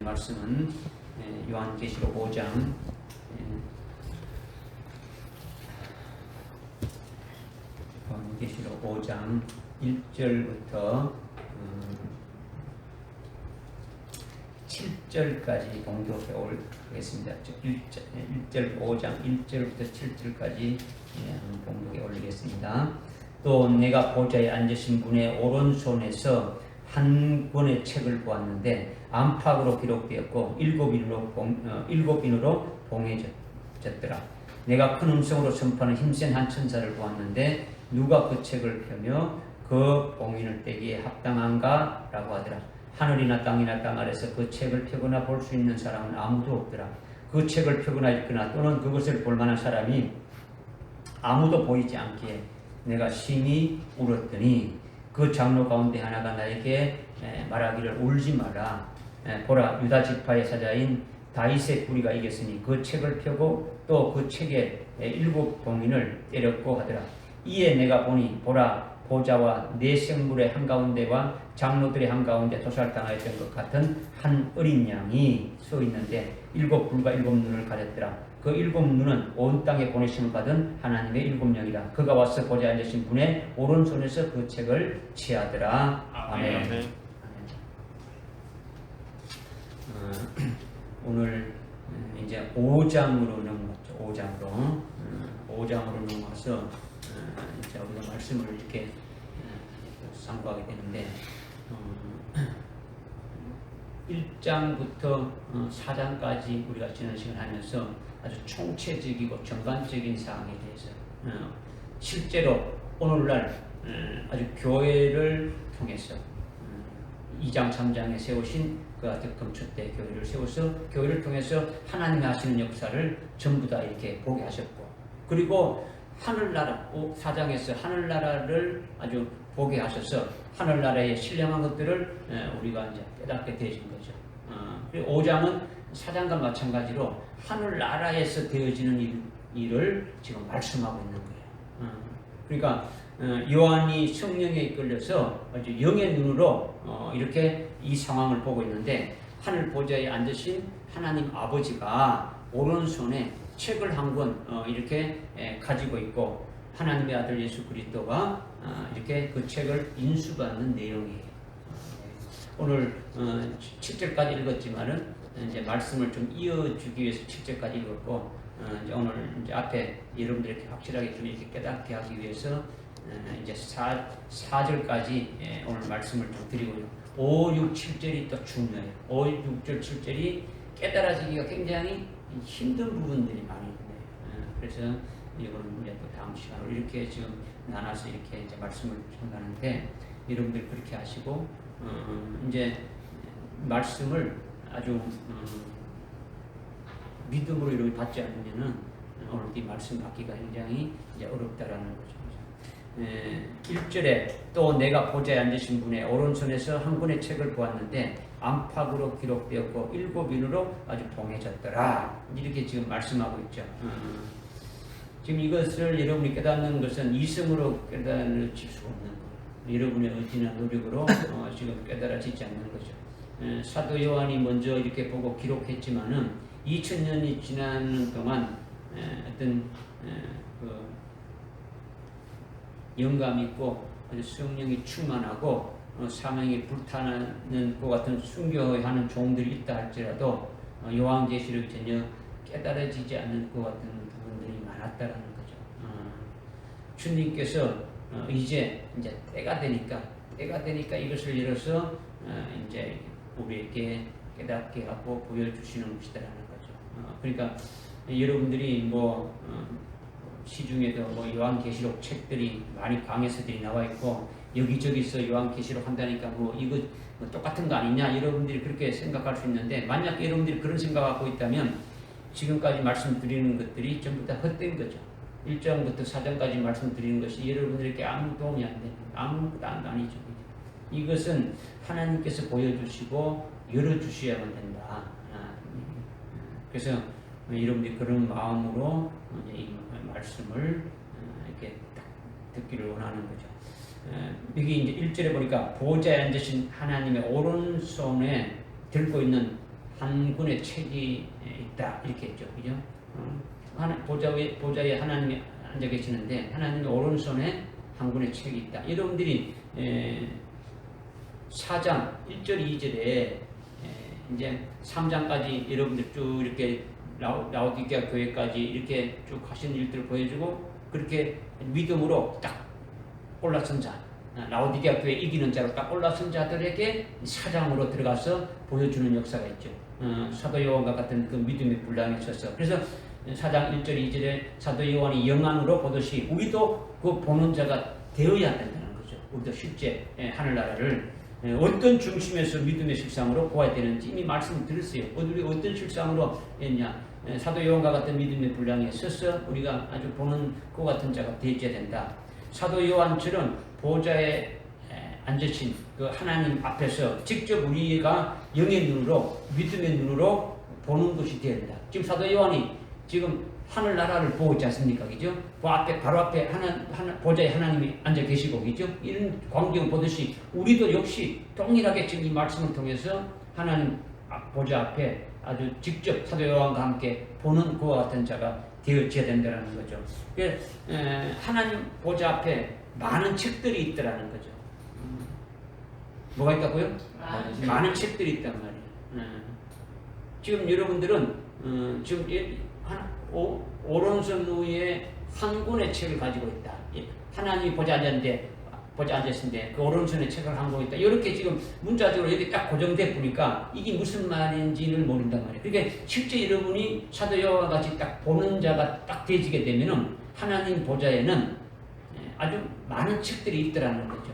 말씀은 요한계시록 5장 1절부터 7절까지 봉독해 올리겠습니다. 5장 1절부터 7절까지 봉독해 올리겠습니다. 또 내가 보좌에 앉으신 분의 오른손에서 한 권의 책을 보았는데 안팎으로 기록되었고 일곱 인으로 봉해졌더라. 내가 큰 음성으로 선포하는 힘센 한 천사를 보았는데 누가 그 책을 펴며 그 봉인을 떼기에 합당한가? 라고 하더라. 하늘이나 땅이나 땅 아래서 그 책을 펴거나 볼 수 있는 사람은 아무도 없더라. 그 책을 펴거나 읽거나 또는 그것을 볼 만한 사람이 아무도 보이지 않기에 내가 심히 울었더니 그 장로 가운데 하나가 나에게 말하기를 울지 마라. 보라, 유다 지파의 사자인 다윗의 뿌리가 이겼으니 그 책을 펴고 또 그 책의 7 봉인을 때렸고 하더라. 이에 내가 보니 보라, 보좌와 네 생물의 한가운데와 장로들의 한가운데 도살당하였던 것 같은 한 어린 양이 서 있는데 7 불과 7 눈을 가졌더라. 그 7 눈은 온 땅에 보내심을 받은 하나님의 7 영이라. 그가 와서 보좌에 앉으신 분의 오른손에서 그 책을 취하더라. 아멘. 오늘 이제 5장으로 넘어갔죠. 5장으로 넘어가서 이제 우리가 말씀을 이렇게 상고하게 되는데 1장부터 4장까지 우리가 지난 시간 하면서 아주 총체적이고 전반적인 사항에 대해서 실제로 오늘날 아주 교회를 통해서 2장 3장에 세우신 그 금초대 교회를 세워서 교회를 통해서 하나님이 하시는 역사를 전부 다 이렇게 보게 하셨고, 그리고 하늘나라 4장에서 하늘나라를 아주 보게 하셔서 하늘나라에 신령한 것들을 우리가 이제 깨닫게 되신 거죠. 그리고 5장은 4장과 마찬가지로 하늘나라에서 되어지는 일을 지금 말씀하고 있는 거예요. 그러니까 요한이 성령에 이끌려서 아주 영의 눈으로 이렇게 이 상황을 보고 있는데, 하늘 보좌에 앉으신 하나님 아버지가 오른손에 책을 한 권 이렇게 가지고 있고, 하나님의 아들 예수 그리스도가 이렇게 그 책을 인수받는 내용이에요. 오늘 7절까지 읽었지만은 이제 말씀을 좀 이어주기 위해서 7절까지 읽었고, 이제 오늘 이제 앞에 여러분들에게 확실하게 좀 이렇게 깨닫게 하기 위해서 이제 4절까지 오늘 말씀을 좀 드리고요. 5, 6, 7절이 또 중요해요. 5, 6절, 7절이 깨달아지기가 굉장히 힘든 부분들이 많이 있네요. 그래서 이거는 우리가 또 다음 시간으로 이렇게 지금 나눠서 이렇게 이제 말씀을 전하는데, 여러분들 그렇게 하시고 이제 말씀을 아주 믿음으로 이렇게 받지 않으면은 오늘 이 말씀 받기가 굉장히 이제 어렵다라는 거죠. 1절에 또 내가 보좌에 앉으신 분의 오른손에서 한 권의 책을 보았는데 안팎으로 기록되었고 7 인으로 아주 봉해졌더라. 이렇게 지금 말씀하고 있죠. 지금 이것을 여러분이 깨닫는 것은 이성으로 깨달아질 수가 없는 거예요. 여러분의 의지나 노력으로 지금 깨달아지지 않는 거죠. 사도 요한이 먼저 이렇게 보고 기록했지만은 2000년이 지나는 동안 어떤 그 영감 있고 성령이 충만하고 사명이 불타는 것 같은 순교하는 종들이 있다 할지라도 요한계시록이 전혀 깨달아지지 않는 것 같은 부분들이 많았다라는 거죠. 주님께서 이제 때가 되니까 이것을 열어서 이제 우리에게 깨닫게 하고 보여주시는 것이다라는 거죠. 그러니까 여러분들이 뭐 시중에도 뭐 요한계시록 책들이 많이 강해서들이 나와 있고 여기저기서 요한계시록 한다니까 뭐 이거 뭐 똑같은 거 아니냐, 여러분들이 그렇게 생각할 수 있는데, 만약 여러분들이 그런 생각하고 있다면 지금까지 말씀드리는 것들이 전부 다 헛된 거죠. 1장부터 4장까지 말씀드리는 것이 여러분들에게 아무 도움이 안 되는, 아무것도 아니죠. 이것은 하나님께서 보여주시고 열어주셔야만 된다. 그래서 여러분들이 그런 마음으로 이 말씀을 이렇게 딱 듣기를 원하는 거죠. 여기 이제 1절에 보니까 보좌에 앉으신 하나님의 오른손에 들고 있는 한 권의 책이 있다 이렇게 했죠, 그죠? 보좌에 하나님이 앉아 계시는데 하나님의 오른손에 한 권의 책이 있다. 여러분들이 4장 1절 2절에 이제 3장까지 여러분들 쭉 이렇게 라오디게아 교회까지 이렇게 쭉 하신 일들을 보여주고 그렇게 믿음으로 딱 올라선 자, 라오디게아 교회 이기는 자로 딱 올라선 자들에게 4장으로 들어가서 보여주는 역사가 있죠. 사도 요한과 같은 그 믿음의 분량에 있어서 그래서 4장 1절 2절에 사도 요한이 영안으로 보듯이 우리도 그 보는 자가 되어야 된다는 거죠. 우리도 실제 하늘나라를 어떤 중심에서 믿음의 실상으로 보아야 되는지 이미 말씀을 드렸어요. 우리 어떤 실상으로 했냐? 사도 요한과 같은 믿음의 분량에 서서 우리가 아주 보는 그 같은 자가 되어야 된다. 사도 요한처럼 보좌에 앉으신 그 하나님 앞에서 직접 우리가 영의 눈으로 믿음의 눈으로 보는 것이 되어야 된다. 지금 사도 요한이 지금 하늘나라를 보고 있지 않습니까? 그죠? 바로 앞에 보좌에 하나님이 앉아 계시고, 그죠? 이런 광경을 보듯이 우리도 역시 동일하게 지금 이 말씀을 통해서 하나님 보좌 앞에 아주 직접 사도 요한과 함께 보는 그와 같은 자가 되어져야 된다는 거죠. 하나님 보좌 앞에 많은 책들이 있더라는 거죠. 뭐가 있다고요? 많은 책들이 있단 말이에요. 지금 여러분들은 지금 오른손 위에 한 권의 책을 가지고 있다. 하나님이 보좌 앉았는데 그 오른손에 책을 한 권 있다. 이렇게 지금 문자적으로 여기 딱 고정돼 보니까 이게 무슨 말인지를 모른단 말이에요. 그러니까 실제 여러분이 사도 요한과 같이 딱 보는 자가 딱 되지게 되면은 하나님 보좌에는 아주 많은 책들이 있더라는 거죠.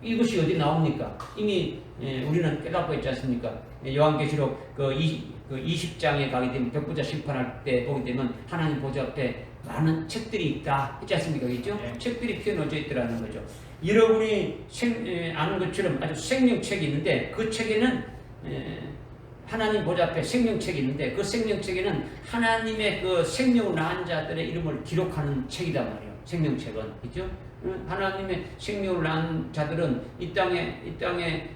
이것이 어디 나옵니까? 이미 우리는 깨닫고 있지 않습니까? 요한계시록 그 20장에 가게 되면 벽부자 심판할 때 보게 되면 하나님 보좌 앞에 많은 책들이 있다 있지 않습니까? 그렇죠? 네. 책들이 펴놓져 있더라는 거죠. 여러분이 아는 것처럼 아주 생명책이 있는데 그 책에는 하나님 보좌 앞에 생명책이 있는데 그 생명책에는 하나님의 그 생명을 낳은 자들의 이름을 기록하는 책이단 말이에요. 생명책은 그렇죠? 하나님의 생명을 낳은 자들은 이 땅에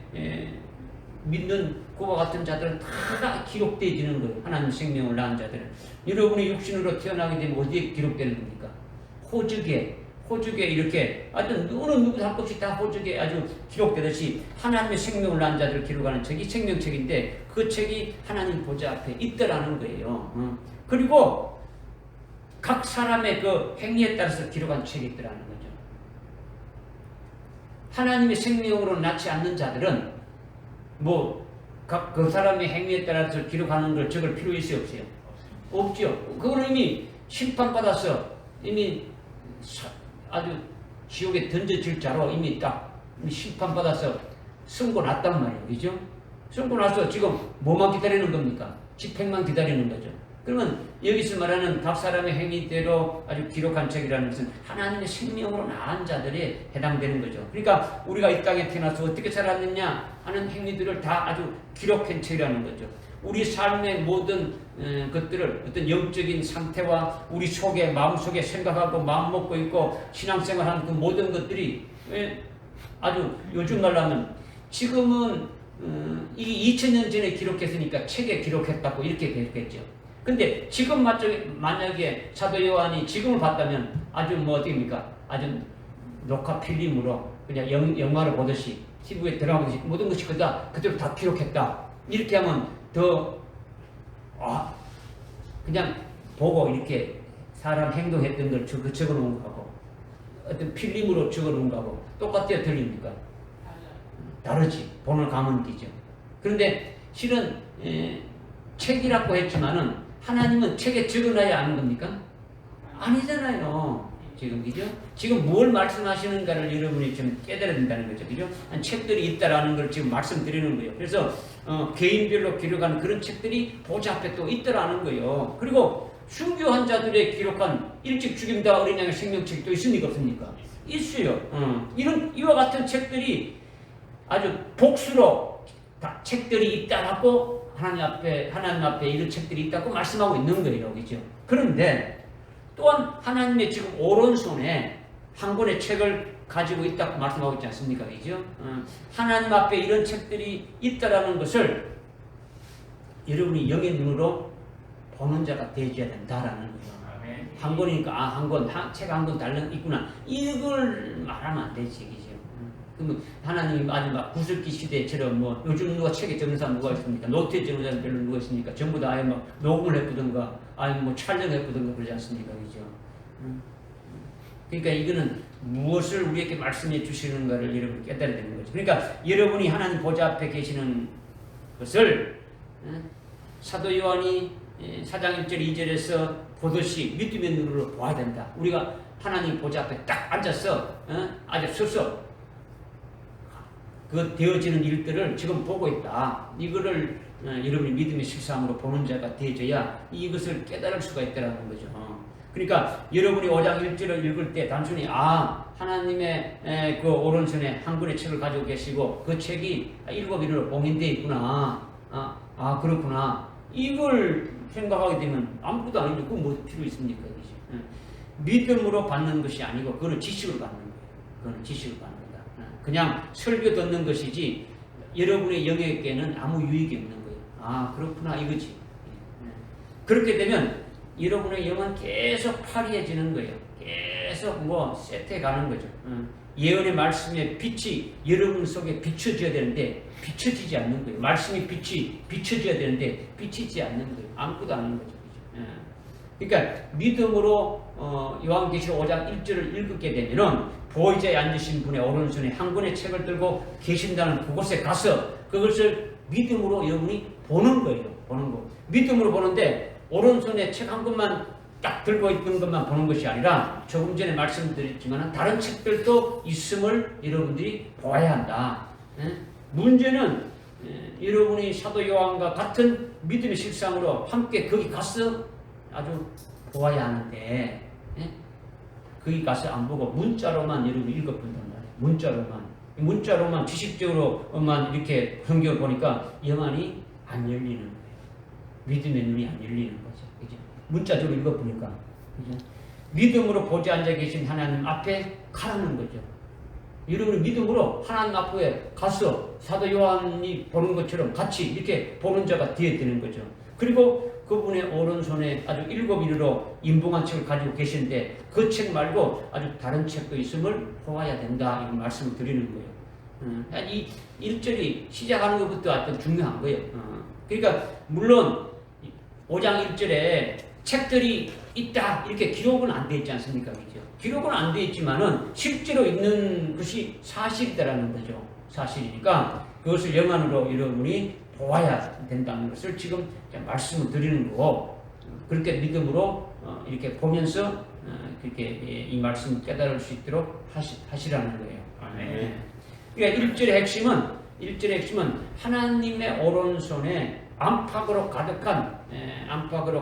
믿는 그와 같은 자들은 다 기록되어지는 거예요. 하나님 생명을 낳은 자들은. 여러분이 육신으로 태어나게 되면 어디에 기록되는 겁니까? 호적에 이렇게 어떤 누구 한 것이 다 호적에 아주 기록되듯이 하나님의 생명을 낳은 자들을 기록하는 책이 생명책인데 그 책이 하나님 보좌 앞에 있더라는 거예요. 그리고 각 사람의 그 행위에 따라서 기록한 책이 있더라는 거죠. 하나님의 생명으로 낳지 않는 자들은 그 사람의 행위에 따라서 기록하는 걸 적을 필요 있어요, 없어요? 없죠. 그거는 이미 심판받아서 이미 아주 지옥에 던져질 자로 이미 딱 심판받아서 선고났단 말이에요. 그죠? 선고나서 지금 뭐만 기다리는 겁니까? 집행만 기다리는 거죠. 그러면 여기서 말하는 각 사람의 행위대로 아주 기록한 책이라는 것은 하나님의 생명으로 낳은 자들에 해당되는 거죠. 그러니까 우리가 이 땅에 태어나서 어떻게 살았느냐 하는 행위들을 다 아주 기록한 책이라는 거죠. 우리 삶의 모든 것들을 어떤 영적인 상태와 우리 속에 마음속에 생각하고 마음 먹고 있고 신앙생활하는 그 모든 것들이 아주 요즘 말로 하면 지금은 이게 2000년 전에 기록했으니까 책에 기록했다고 이렇게 되겠죠. 근데 지금 만약에 사도 요한이 지금을 봤다면 아주 어떻게입니까? 아주 녹화 필름으로 그냥 영화를 보듯이 TV에 들어가듯이 모든 것이 그대로 다 기록했다. 이렇게 하면 더 그냥 보고 이렇게 사람 행동했던 걸 적어놓은 거하고 어떤 필름으로 적어놓은 거하고 똑같아요? 들립니까? 다르지. 보는 감은 되죠. 그런데 실은 책이라고 했지만은 하나님은 책에 적어놔야 아는 겁니까? 아니잖아요. 지금 그죠? 지금 뭘 말씀하시는가를 여러분이 좀 깨달아야 된다는 거죠. 그죠? 책들이 있다라는 걸 지금 말씀드리는 거예요. 그래서 개인별로 기록한 그런 책들이 보좌 앞에 또 있다라는 거예요. 그리고 순교한 자들의 기록한 일찍 죽임다 어린 양의 생명책도 있습니까? 없습니까? 있어요. 이와 같은 책들이 아주 복수로 다 책들이 있다라고 하나님 앞에 이런 책들이 있다고 말씀하고 있는 거예요. 그죠? 그런데 또한 하나님의 지금 오른손에 한 권의 책을 가지고 있다고 말씀하고 있지 않습니까? 그죠? 하나님 앞에 이런 책들이 있다라는 것을 여러분이 영의 눈으로 보는 자가 되어야 된다라는 거죠. 한 권이니까 한 권, 책 한 권 달랑 있구나. 이걸 말하면 안 되지, 그죠? 그러면 하나님이 아주 막 구슬기 시대처럼 뭐 요즘 누가 책에 적는 사람 누가 있습니까? 노트에 적는 사람 별로 누가 있습니까? 전부 다 아예 막 녹음을 해보든가 아니면 뭐 촬영해보든가 그러지 않습니까, 그죠? 그러니까 이거는 무엇을 우리에게 말씀해 주시는가를 여러분 깨달아야 되는 거죠. 그러니까 여러분이 하나님 보좌 앞에 계시는 것을 사도 요한이 4장 1절 2절에서 보듯이 믿음의 눈으로 보아야 된다. 우리가 하나님 보좌 앞에 딱 앉아서 아주 서서 그 되어지는 일들을 지금 보고 있다. 이거를 여러분이 믿음의 실상으로 보는 자가 되어져야 이것을 깨달을 수가 있다는 거죠. 그러니까 여러분이 5장 1절을 읽을 때 단순히 하나님의 그 오른손에 한 권의 책을 가지고 계시고 그 책이 7인으로 봉인되어 있구나. 그렇구나. 이걸 생각하게 되면 아무것도 아닌데 그건 뭐 필요 있습니까? 그죠? 믿음으로 받는 것이 아니고 그거는 지식으로 받는 거예요. 그거는 지식으로 받는 거다. 그냥 설교 듣는 것이지 여러분의 영역에는 아무 유익이 없는 거예요. 그렇구나 이거지. 그렇게 되면 여러분의 영은 계속 파리해지는 거예요. 계속 세트해 가는 거죠. 예언의 말씀의 빛이 여러분 속에 비춰져야 되는데 비춰지지 않는 거예요. 말씀의 빛이 비춰져야 되는데 비치지 않는 거예요. 아무것도 아닌 거죠. 그러니까 믿음으로 요한계시록 5장 1절을 읽게 되면은 보호자에 앉으신 분의 오른손에 한 권의 책을 들고 계신다는 그곳에 가서 그것을 믿음으로 여러분이 보는 거예요. 보는 거. 믿음으로 보는데 오른손에 책 한 권만 딱 들고 있는 것만 보는 것이 아니라 조금 전에 말씀드렸지만 다른 책들도 있음을 여러분들이 보아야 한다. 문제는 여러분이 사도 요한과 같은 믿음의 실상으로 함께 거기 가서 아주 보아야 하는데 거기 가서 안 보고 문자로만 여러분 읽어본단 말이에요. 문자로만 지식적으로만 이렇게 성경을 보니까 영안이 안 열리는 거예요. 믿음의 눈이 안 열리는 거죠. 그죠? 문자적으로 읽어보니까. 그죠? 믿음으로 보좌 앉아 계신 하나님 앞에 가라는 거죠. 여러분이 믿음으로 하나님 앞에 가서 사도 요한이 보는 것처럼 같이 이렇게 보는 자가 되어야 되는 거죠. 그리고 그분의 오른손에 아주 7인으로 인봉한 책을 가지고 계시는데 그 책 말고 아주 다른 책도 있음을 보아야 된다. 이런 말씀을 드리는 거예요. 이 1절이 시작하는 것부터 아주 중요한 거예요. 그러니까 물론 5장 1절에 책들이 있다 이렇게 기록은 안 돼 있지 않습니까? 그죠? 기록은 안 돼 있지만은 실제로 있는 것이 사실이다라는 거죠. 사실이니까 그것을 영안으로 여러분이 보아야 된다는 것을 지금 말씀을 드리는 거고 그렇게 믿음으로 이렇게 보면서 그렇게 이 말씀을 깨달을 수 있도록 하시라는 거예요. 아멘. 그러니까 1절의 핵심은 하나님의 오른손에 안팎으로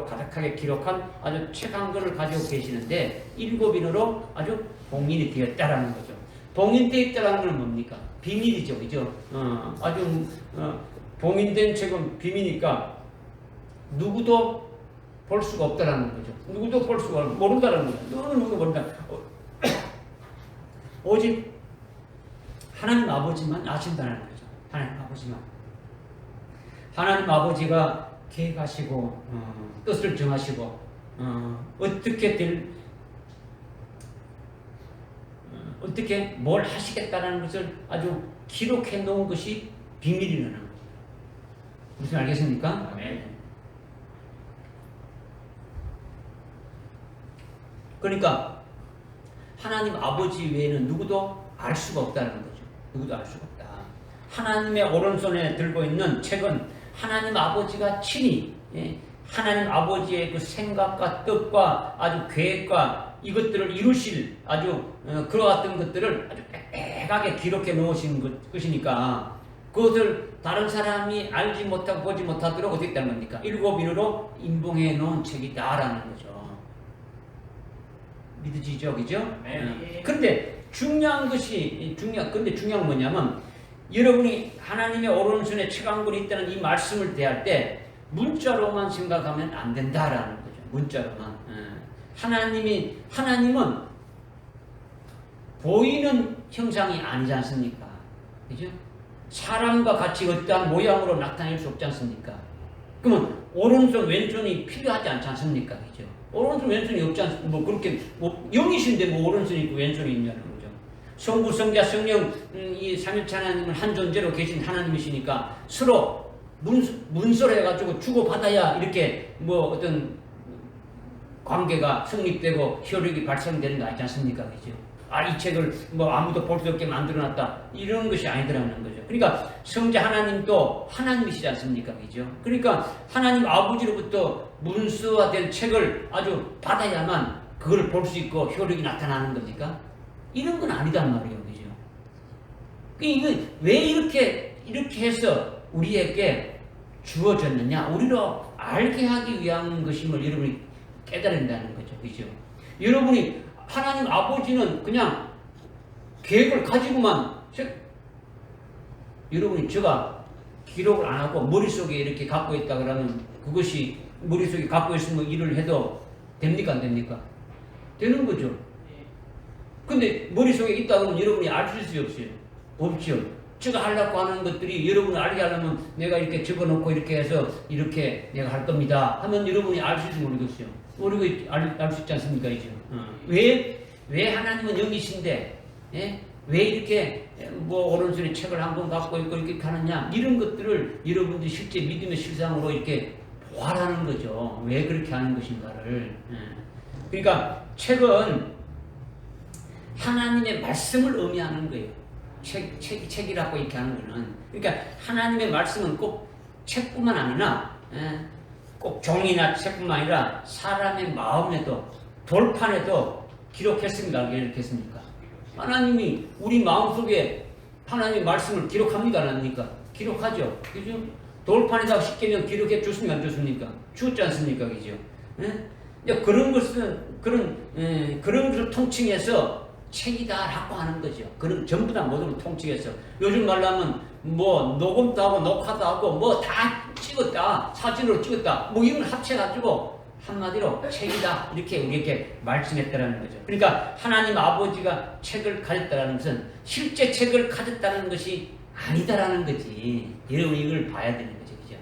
가득하게 기록한 아주 책 한 권을 가지고 계시는데 7인으로 아주 봉인이 되었다라는 거죠. 봉인되어 있다라는 건 뭡니까? 비밀이죠, 그죠? 봉인된 책은 비밀이니까 누구도 볼 수가 없다라는 거죠. 누구도 볼 수가 모른다라는 거죠. 누구도 모른다. 오직 하나님 아버지만 아신다는 거죠. 하나님 아버지만. 하나님 아버지가 계획하시고 뜻을 정하시고 어떻게 뭘 하시겠다는 것을 아주 기록해 놓은 것이 비밀이라는 거죠. 무슨 알겠습니까? 네. 그러니까 하나님 아버지 외에는 누구도 알 수가 없다는 거죠. 누구도 알 수가 없다. 하나님의 오른손에 들고 있는 책은 하나님 아버지가 친히 하나님 아버지의 그 생각과 뜻과 아주 계획과 이것들을 이루실 아주 그와 같은 것들을 아주 빽빽하게 기록해 놓으신 것이니까 그것을 다른 사람이 알지 못하고 보지 못하도록 어떻게 했다는 겁니까? 7인으로 인봉해 놓은 책이다라는 거죠. 믿으시죠? 그죠? 근데 중요한 건 뭐냐면 여러분이 하나님의 오른손에 책 한 권이 있다는 이 말씀을 대할 때 문자로만 생각하면 안 된다라는 거죠. 문자로만. 하나님은 보이는 형상이 아니지 않습니까? 그죠? 사람과 같이 어떠한 모양으로 나타낼 수 없지 않습니까? 그러면 오른손 왼손이 필요하지 않지 않습니까? 그죠? 오른손 왼손이 없지 않습니까? 뭐 그렇게 뭐 영이신데 뭐 오른손이 있고 왼손이 있냐는 거죠. 성부 성자 성령 이 삼위일체 하나님은 한 존재로 계신 하나님이시니까 서로 문서로 해가지고 주고받아야 이렇게 뭐 어떤 관계가 성립되고 효력이 발생되는 거 아니지 않습니까? 그죠? 이 책을 뭐 아무도 볼 수 없게 만들어놨다. 이런 것이 아니더라는 거죠. 그러니까 성자 하나님도 하나님이시지 않습니까? 그죠? 그러니까 하나님 아버지로부터 문서화된 책을 아주 받아야만 그걸 볼 수 있고 효력이 나타나는 겁니까? 이런 건 아니단 말이에요. 그죠? 이거 왜 이렇게 해서 우리에게 주어졌느냐? 우리로 알게 하기 위한 것임을 여러분이 깨달은다는 거죠. 그죠? 여러분이 하나님 아버지는 그냥 계획을 가지고만 여러분이 제가 기록을 안 하고 머릿속에 이렇게 갖고 있다 그러면 그것이 머릿속에 갖고 있으면 일을 해도 됩니까? 안 됩니까? 되는 거죠. 근데 머릿속에 있다 그러면 여러분이 알 수 없어요. 없죠. 제가 하려고 하는 것들이 여러분을 알게 하려면 내가 이렇게 집어넣고 이렇게 해서 이렇게 내가 할 겁니다 하면 여러분이 알 수 있을지 모르겠어요. 모르고 알 수 있지 않습니까? 이제 왜 하나님은 영이신데 왜 이렇게 뭐 오른손에 책을 한 권 갖고 있고 이렇게 하느냐 이런 것들을 여러분들이 실제 믿음의 실상으로 이렇게 보아라는 거죠. 왜 그렇게 하는 것인가를. 그러니까 책은 하나님의 말씀을 의미하는 거예요. 책이라고 이렇게 하는 거는. 그러니까 하나님의 말씀은 꼭 책뿐만 아니라 꼭 종이나 책뿐만 아니라 사람의 마음에도 돌판에도 기록했습니다. 안 기록했습니까? 하나님이 우리 마음속에 하나님의 말씀을 기록합니까? 안 합니까? 기록하죠. 그죠? 돌판에다가 쉽게 기록해 줬습니까? 안 줬습니까? 주었지 않습니까? 그죠? 그런 것을 통칭해서 책이다라고 하는 거죠. 그런 전부 다 모든 걸 통칭해서 요즘 말로 하면 뭐 녹음도 하고 녹화도 하고 뭐 다 찍었다 사진으로 찍었다 뭐 이런 걸 합쳐가지고 한마디로 책이다 이렇게 우리에게 말씀했다라는 거죠. 그러니까 하나님 아버지가 책을 가졌다라는 것은 실제 책을 가졌다는 것이 아니다라는 거지. 여러분 이걸 봐야 되는 거죠. 그죠?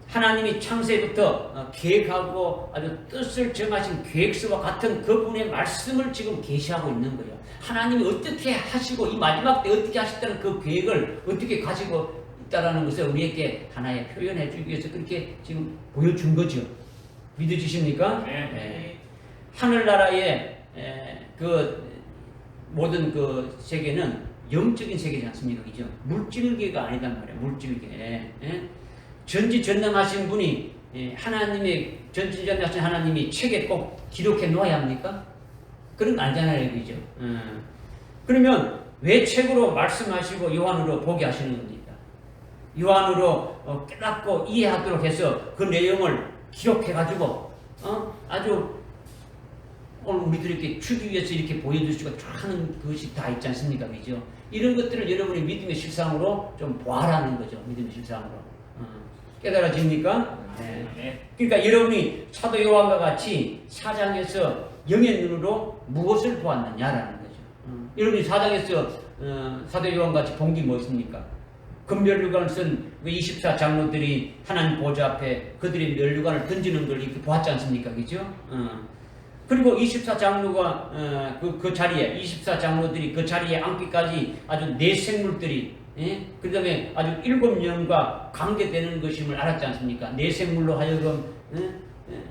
하나님이 창세부터 계획하고 아주 뜻을 정하신 계획서와 같은 그분의 말씀을 지금 계시하고 있는 거예요. 하나님이 어떻게 하시고 이 마지막 때 어떻게 하셨다는 그 계획을 어떻게 가지고 있다라는 것을 우리에게 하나의 표현해 주기 위해서 그렇게 지금 보여준 거죠. 믿어지십니까? 네. 하늘나라의 그 모든 그 세계는 영적인 세계지 않습니까? 그죠? 물질계가 아니단 말이에요. 물질계. 전지전능하신 분이 하나님의 전지전능하신 하나님이 책에 꼭 기록해 놓아야 합니까? 그런 거 아니잖아요. 그죠? 그러면 왜 책으로 말씀하시고 요한으로 보게 하시는 겁니까? 요한으로 깨닫고 이해하도록 해서 그 내용을 기록해가지고 아주 오늘 우리들에게 주기 위해서 이렇게 보여주시고 하는 것이 다 있지 않습니까? 그죠? 이런 것들을 여러분이 믿음의 실상으로 좀 보아라는 거죠. 믿음의 실상으로. 깨달아집니까? 네. 그러니까 여러분이 사도 요한과 같이 4장에서 영의 눈으로 무엇을 보았느냐라는 거죠. 여러분이 4장에서 사도 요한과 같이 본 게 무엇입니까? 금면류관을 쓴 24 장로들이 하나님 보좌 앞에 그들의 면류관을 던지는 걸 이렇게 보았지 않습니까? 그죠? 그리고 24 장로가 그 자리에 24 장로들이 그 자리에 앉기까지 아주 네 생물들이 그 다음에 아주 7명과 관계되는 것임을 알았지 않습니까? 네 생물로 하여금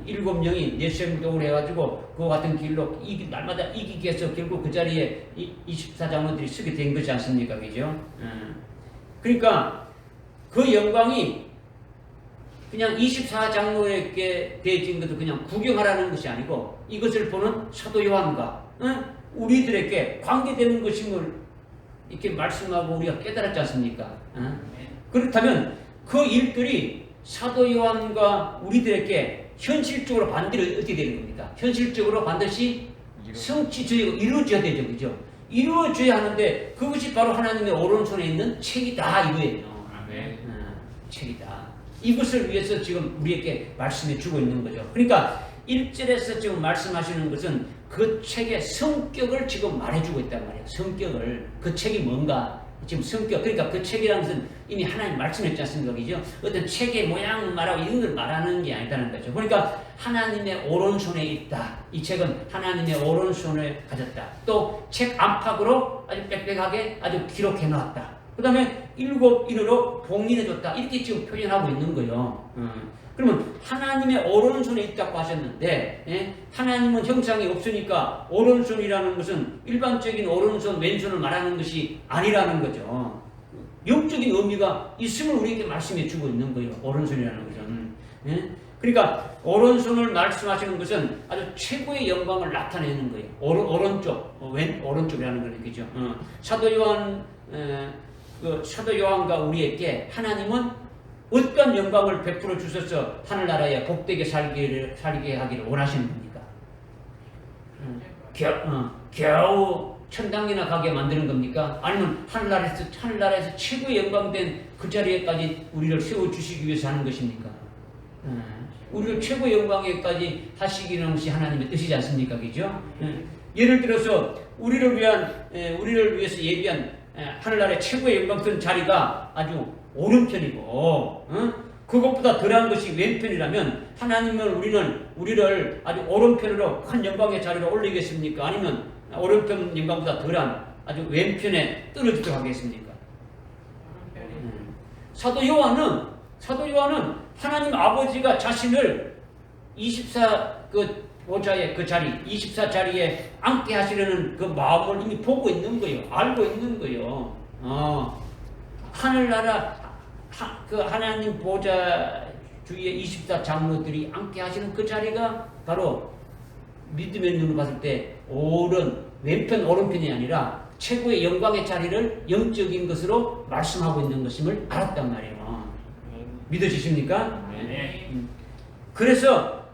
7명이 네 생물도 해가지고 그와 같은 길로 날마다 이기기 위해서 결국 그 자리에 24 장로들이 서게 된 것이 않습니까? 그죠? 그러니까 그 영광이 그냥 24 장로에게 대해진 것도 그냥 구경하라는 것이 아니고 이것을 보는 사도 요한과 우리들에게 관계되는 것임을 이렇게 말씀하고 우리가 깨달았지 않습니까? 그렇다면 그 일들이 사도 요한과 우리들에게 현실적으로 반드시 어떻게 되는 겁니까? 현실적으로 반드시 성취되고 이루어져야 되죠. 그죠? 이루어져야 하는데 그것이 바로 하나님의 오른손에 있는 책이다 이거예요. 책이다. 이것을 위해서 지금 우리에게 말씀해 주고 있는 거죠. 그러니까 1절에서 지금 말씀하시는 것은 그 책의 성격을 지금 말해주고 있단 말이에요. 성격을. 그 책이 뭔가? 지금 성격, 그러니까 그 책이라는 것은 이미 하나님 말씀했지 않습니까? 그죠? 어떤 책의 모양 말하고 이런 걸 말하는 게 아니다는 거죠. 그러니까 하나님의 오른손에 있다. 이 책은 하나님의 오른손을 가졌다. 또 책 안팎으로 아주 빽빽하게 아주 기록해 놨다. 그 다음에 7인으로 봉인해줬다. 이렇게 지금 표현하고 있는 거예요. 그러면 하나님의 오른손에 있다고 하셨는데, 예? 하나님은 형상이 없으니까 오른손이라는 것은 일반적인 오른손, 왼손을 말하는 것이 아니라는 거죠. 영적인 의미가 있음을 우리에게 말씀해 주고 있는 거예요. 오른손이라는 것은. 예? 그러니까 오른손을 말씀하시는 것은 아주 최고의 영광을 나타내는 거예요. 오른쪽, 오른쪽이라는 거는 그죠. 사도 요한과 우리에게 하나님은 어떤 영광을 베풀어 주셔서 하늘나라에 복되게 살게 하기를 원하시는 겁니까? 겨우 천당이나 가게 만드는 겁니까? 아니면 하늘나라에서 최고의 영광된 그 자리에까지 우리를 세워주시기 위해서 하는 것입니까? 우리를 최고의 영광에까지 하시기는 것이 하나님의 뜻이지 않습니까? 그죠? 예를 들어서 우리를 위해서 예비한 하늘나라의 최고의 영광스러운 자리가 아주 오른편이고, 그것보다 덜한 것이 왼편이라면 하나님은 우리를 아주 오른편으로 큰 영광의 자리로 올리겠습니까? 아니면 오른편 영광보다 덜한 아주 왼편에 떨어지도록 하겠습니까? 사도 요한은 하나님 아버지가 자신을 24 보좌의 그 자리, 24자리에 앉게 하시려는 그 마음을 이미 보고 있는 거예요. 알고 있는 거예요. 하늘나라, 그 하나님 보좌 주위에 24장로들이 앉게 하시는 그 자리가 바로 믿음의 눈으로 봤을 때 왼편, 오른편이 아니라 최고의 영광의 자리를 영적인 것으로 말씀하고 있는 것임을 알았단 말이에요. 믿어지십니까? 네. 그래서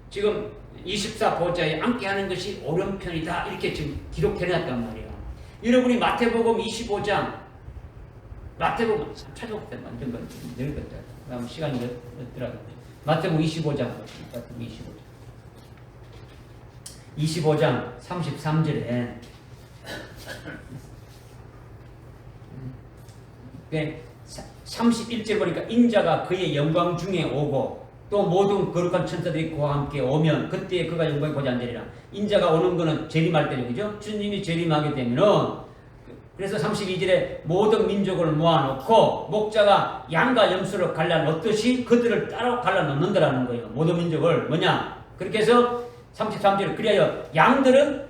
지금 24보좌에 앉게 하는 것이 오른편이다. 이렇게 지금 기록해놨단 말이에요. 여러분이 마태복음 25장, 마태복음 찾아볼 때 완전 늙었다. 그다음 시간이 없더라고요. 마태복음 25장, 마태복음 25장 33절에 31절 보니까 인자가 그의 영광 중에 오고 또 모든 거룩한 천사들이 그와 함께 오면 그때 그가 영광에 보지 않으리라. 인자가 오는 거는 재림할 때죠. 그죠? 주님이 재림하게 되면은, 그래서 32절에 모든 민족을 모아놓고 목자가 양과 염소를 갈라놓듯이 그들을 따로 갈라놓는다라는 거예요. 모든 민족을 뭐냐? 그렇게 해서 33절, 그리하여 양들은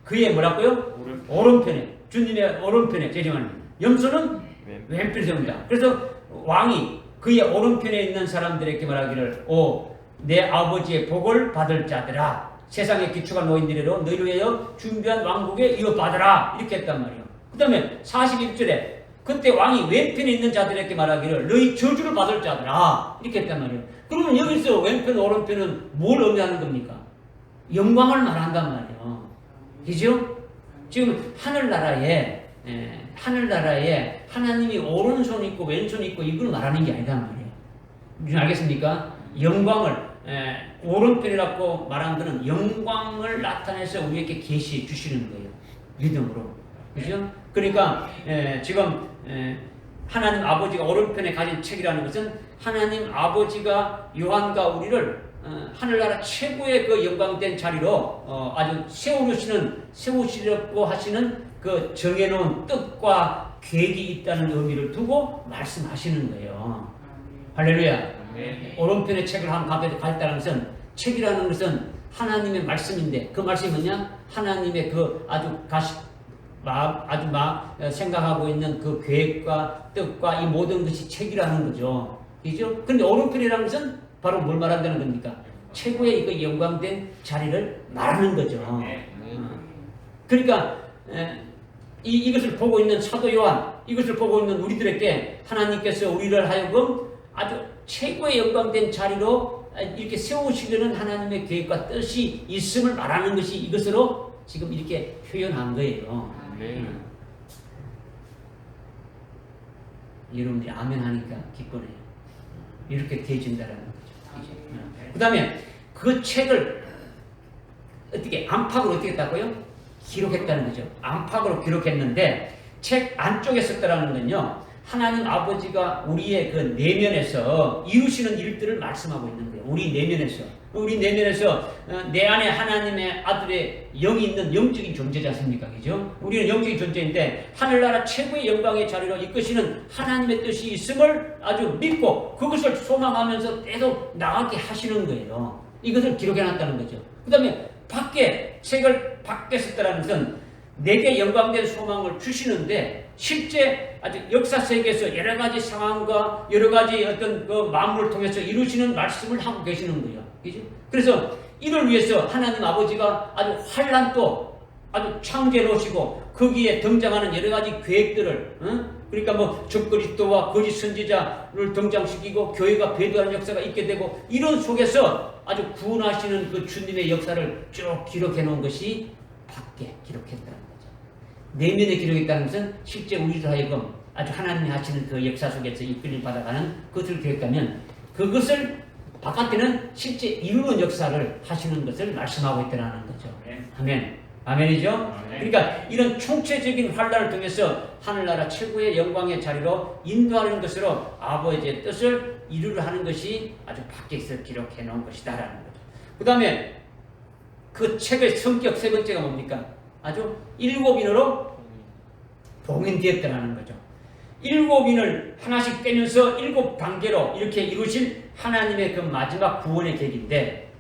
그의 뭐라고요? 오른편에, 주님의 오른편에 재림하는, 염소는 왼편에 세운다. 그래서 왕이 그의 오른편에 있는 사람들에게 말하기를, 내 아버지의 복을 받을 자들아, 세상의 기초가 놓인 이래로 너희를 위하여 준비한 왕국에 이어받으라. 이렇게 했단 말이에요. 그 다음에 41절에 그때 왕이 왼편에 있는 자들에게 말하기를 너희 저주를 받을 자들아. 이렇게 했단 말이에요. 그러면 여기서 왼편, 오른편은 뭘 의미하는 겁니까? 영광을 말한단 말이에요. 그죠? 지금 하늘나라에 하나님이 오른손이 있고 왼손이 있고 이걸 말하는 게 아니란 말이에요. 알겠습니까? 영광을, 오른편이라고 말한 것은 영광을 나타내서 우리에게 계시해 주시는 거예요. 믿음으로. 그죠? 그러니까, 지금, 하나님 아버지가 오른편에 가진 책이라는 것은 하나님 아버지가 요한과 우리를 하늘나라 최고의 그 영광된 자리로 아주 세우시려고 하시는 그 정해놓은 뜻과 계획이 있다는 의미를 두고 말씀하시는 거예요. 할렐루야. 오른편의 책을 한 가운데 가있다는 것은, 책이라는 것은 하나님의 말씀인데, 그 말씀이 뭐냐? 하나님의 그 생각하고 있는 그 계획과 뜻과 이 모든 것이 책이라는 거죠. 그죠? 근데 오른편이라는 것은 바로 뭘 말한다는 겁니까? 최고의 그 영광된 자리를 말하는 거죠. 그러니까, 이것을 보고 있는 사도 요한, 이것을 보고 있는 우리들에게 하나님께서 우리를 하여금 아주 최고의 영광된 자리로 이렇게 세우시려는 하나님의 계획과 뜻이 있음을 말하는 것이 이것으로 지금 이렇게 표현한 거예요. 여러분들이 아멘 하니까 기쁘네요. 이렇게 되어진다는 거죠. 그 다음에 그 책을 어떻게, 안팎으로 어떻게 했다고요? 기록했다는 거죠. 안팎으로 기록했는데, 책 안쪽에 썼다라는 건요, 하나님 아버지가 우리의 그 내면에서 이루시는 일들을 말씀하고 있는 거예요. 우리 내면에서 내 안에 하나님의 아들의 영이 있는 영적인 존재지 않습니까? 그죠? 우리는 영적인 존재인데 하늘나라 최고의 영광의 자리로 이끄시는 하나님의 뜻이 있음을 아주 믿고 그것을 소망하면서 계속 나가게 하시는 거예요. 이것을 기록해놨다는 거죠. 그 다음에 책을 밖에 썼다는 것은 내게 영광된 소망을 주시는데 실제 아주 역사 세계에서 여러 가지 상황과 여러 가지 어떤 그 만물을 통해서 이루시는 말씀을 하고 계시는 거예요. 그죠? 그래서 이를 위해서 하나님 아버지가 아주 환란도 아주 창조해 놓으시고 거기에 등장하는 여러 가지 계획들을 그러니까 뭐 적그리스도와 거짓 선지자를 등장시키고 교회가 배도하는 역사가 있게 되고 이런 속에서 아주 구원하시는 그 주님의 역사를 쭉 기록해 놓은 것이 밖에 기록했다는 거죠. 내면에 기록했다는 것은 실제 우리들 하여금 아주 하나님이 하시는 그 역사 속에서 이끌림 받아가는 그것을 기록하면 그것을 바깥에는 실제 이루는 역사를 하시는 것을 말씀하고 있다는 거죠. 아멘. 아멘이죠? 아멘. 그러니까 이런 총체적인 환란을 통해서 하늘나라 최고의 영광의 자리로 인도하는 것으로 아버지의 뜻을 이루려 하는 것이 아주 밖에서 기록해 놓은 것이다라는 거죠. 그 다음에 그 책의 성격 세 번째가 뭡니까? 아주 7인으로 봉인되었다는 거죠. 7인을 하나씩 떼면서 7단계로 이렇게 이루실 하나님의 그 마지막 구원의 계획인데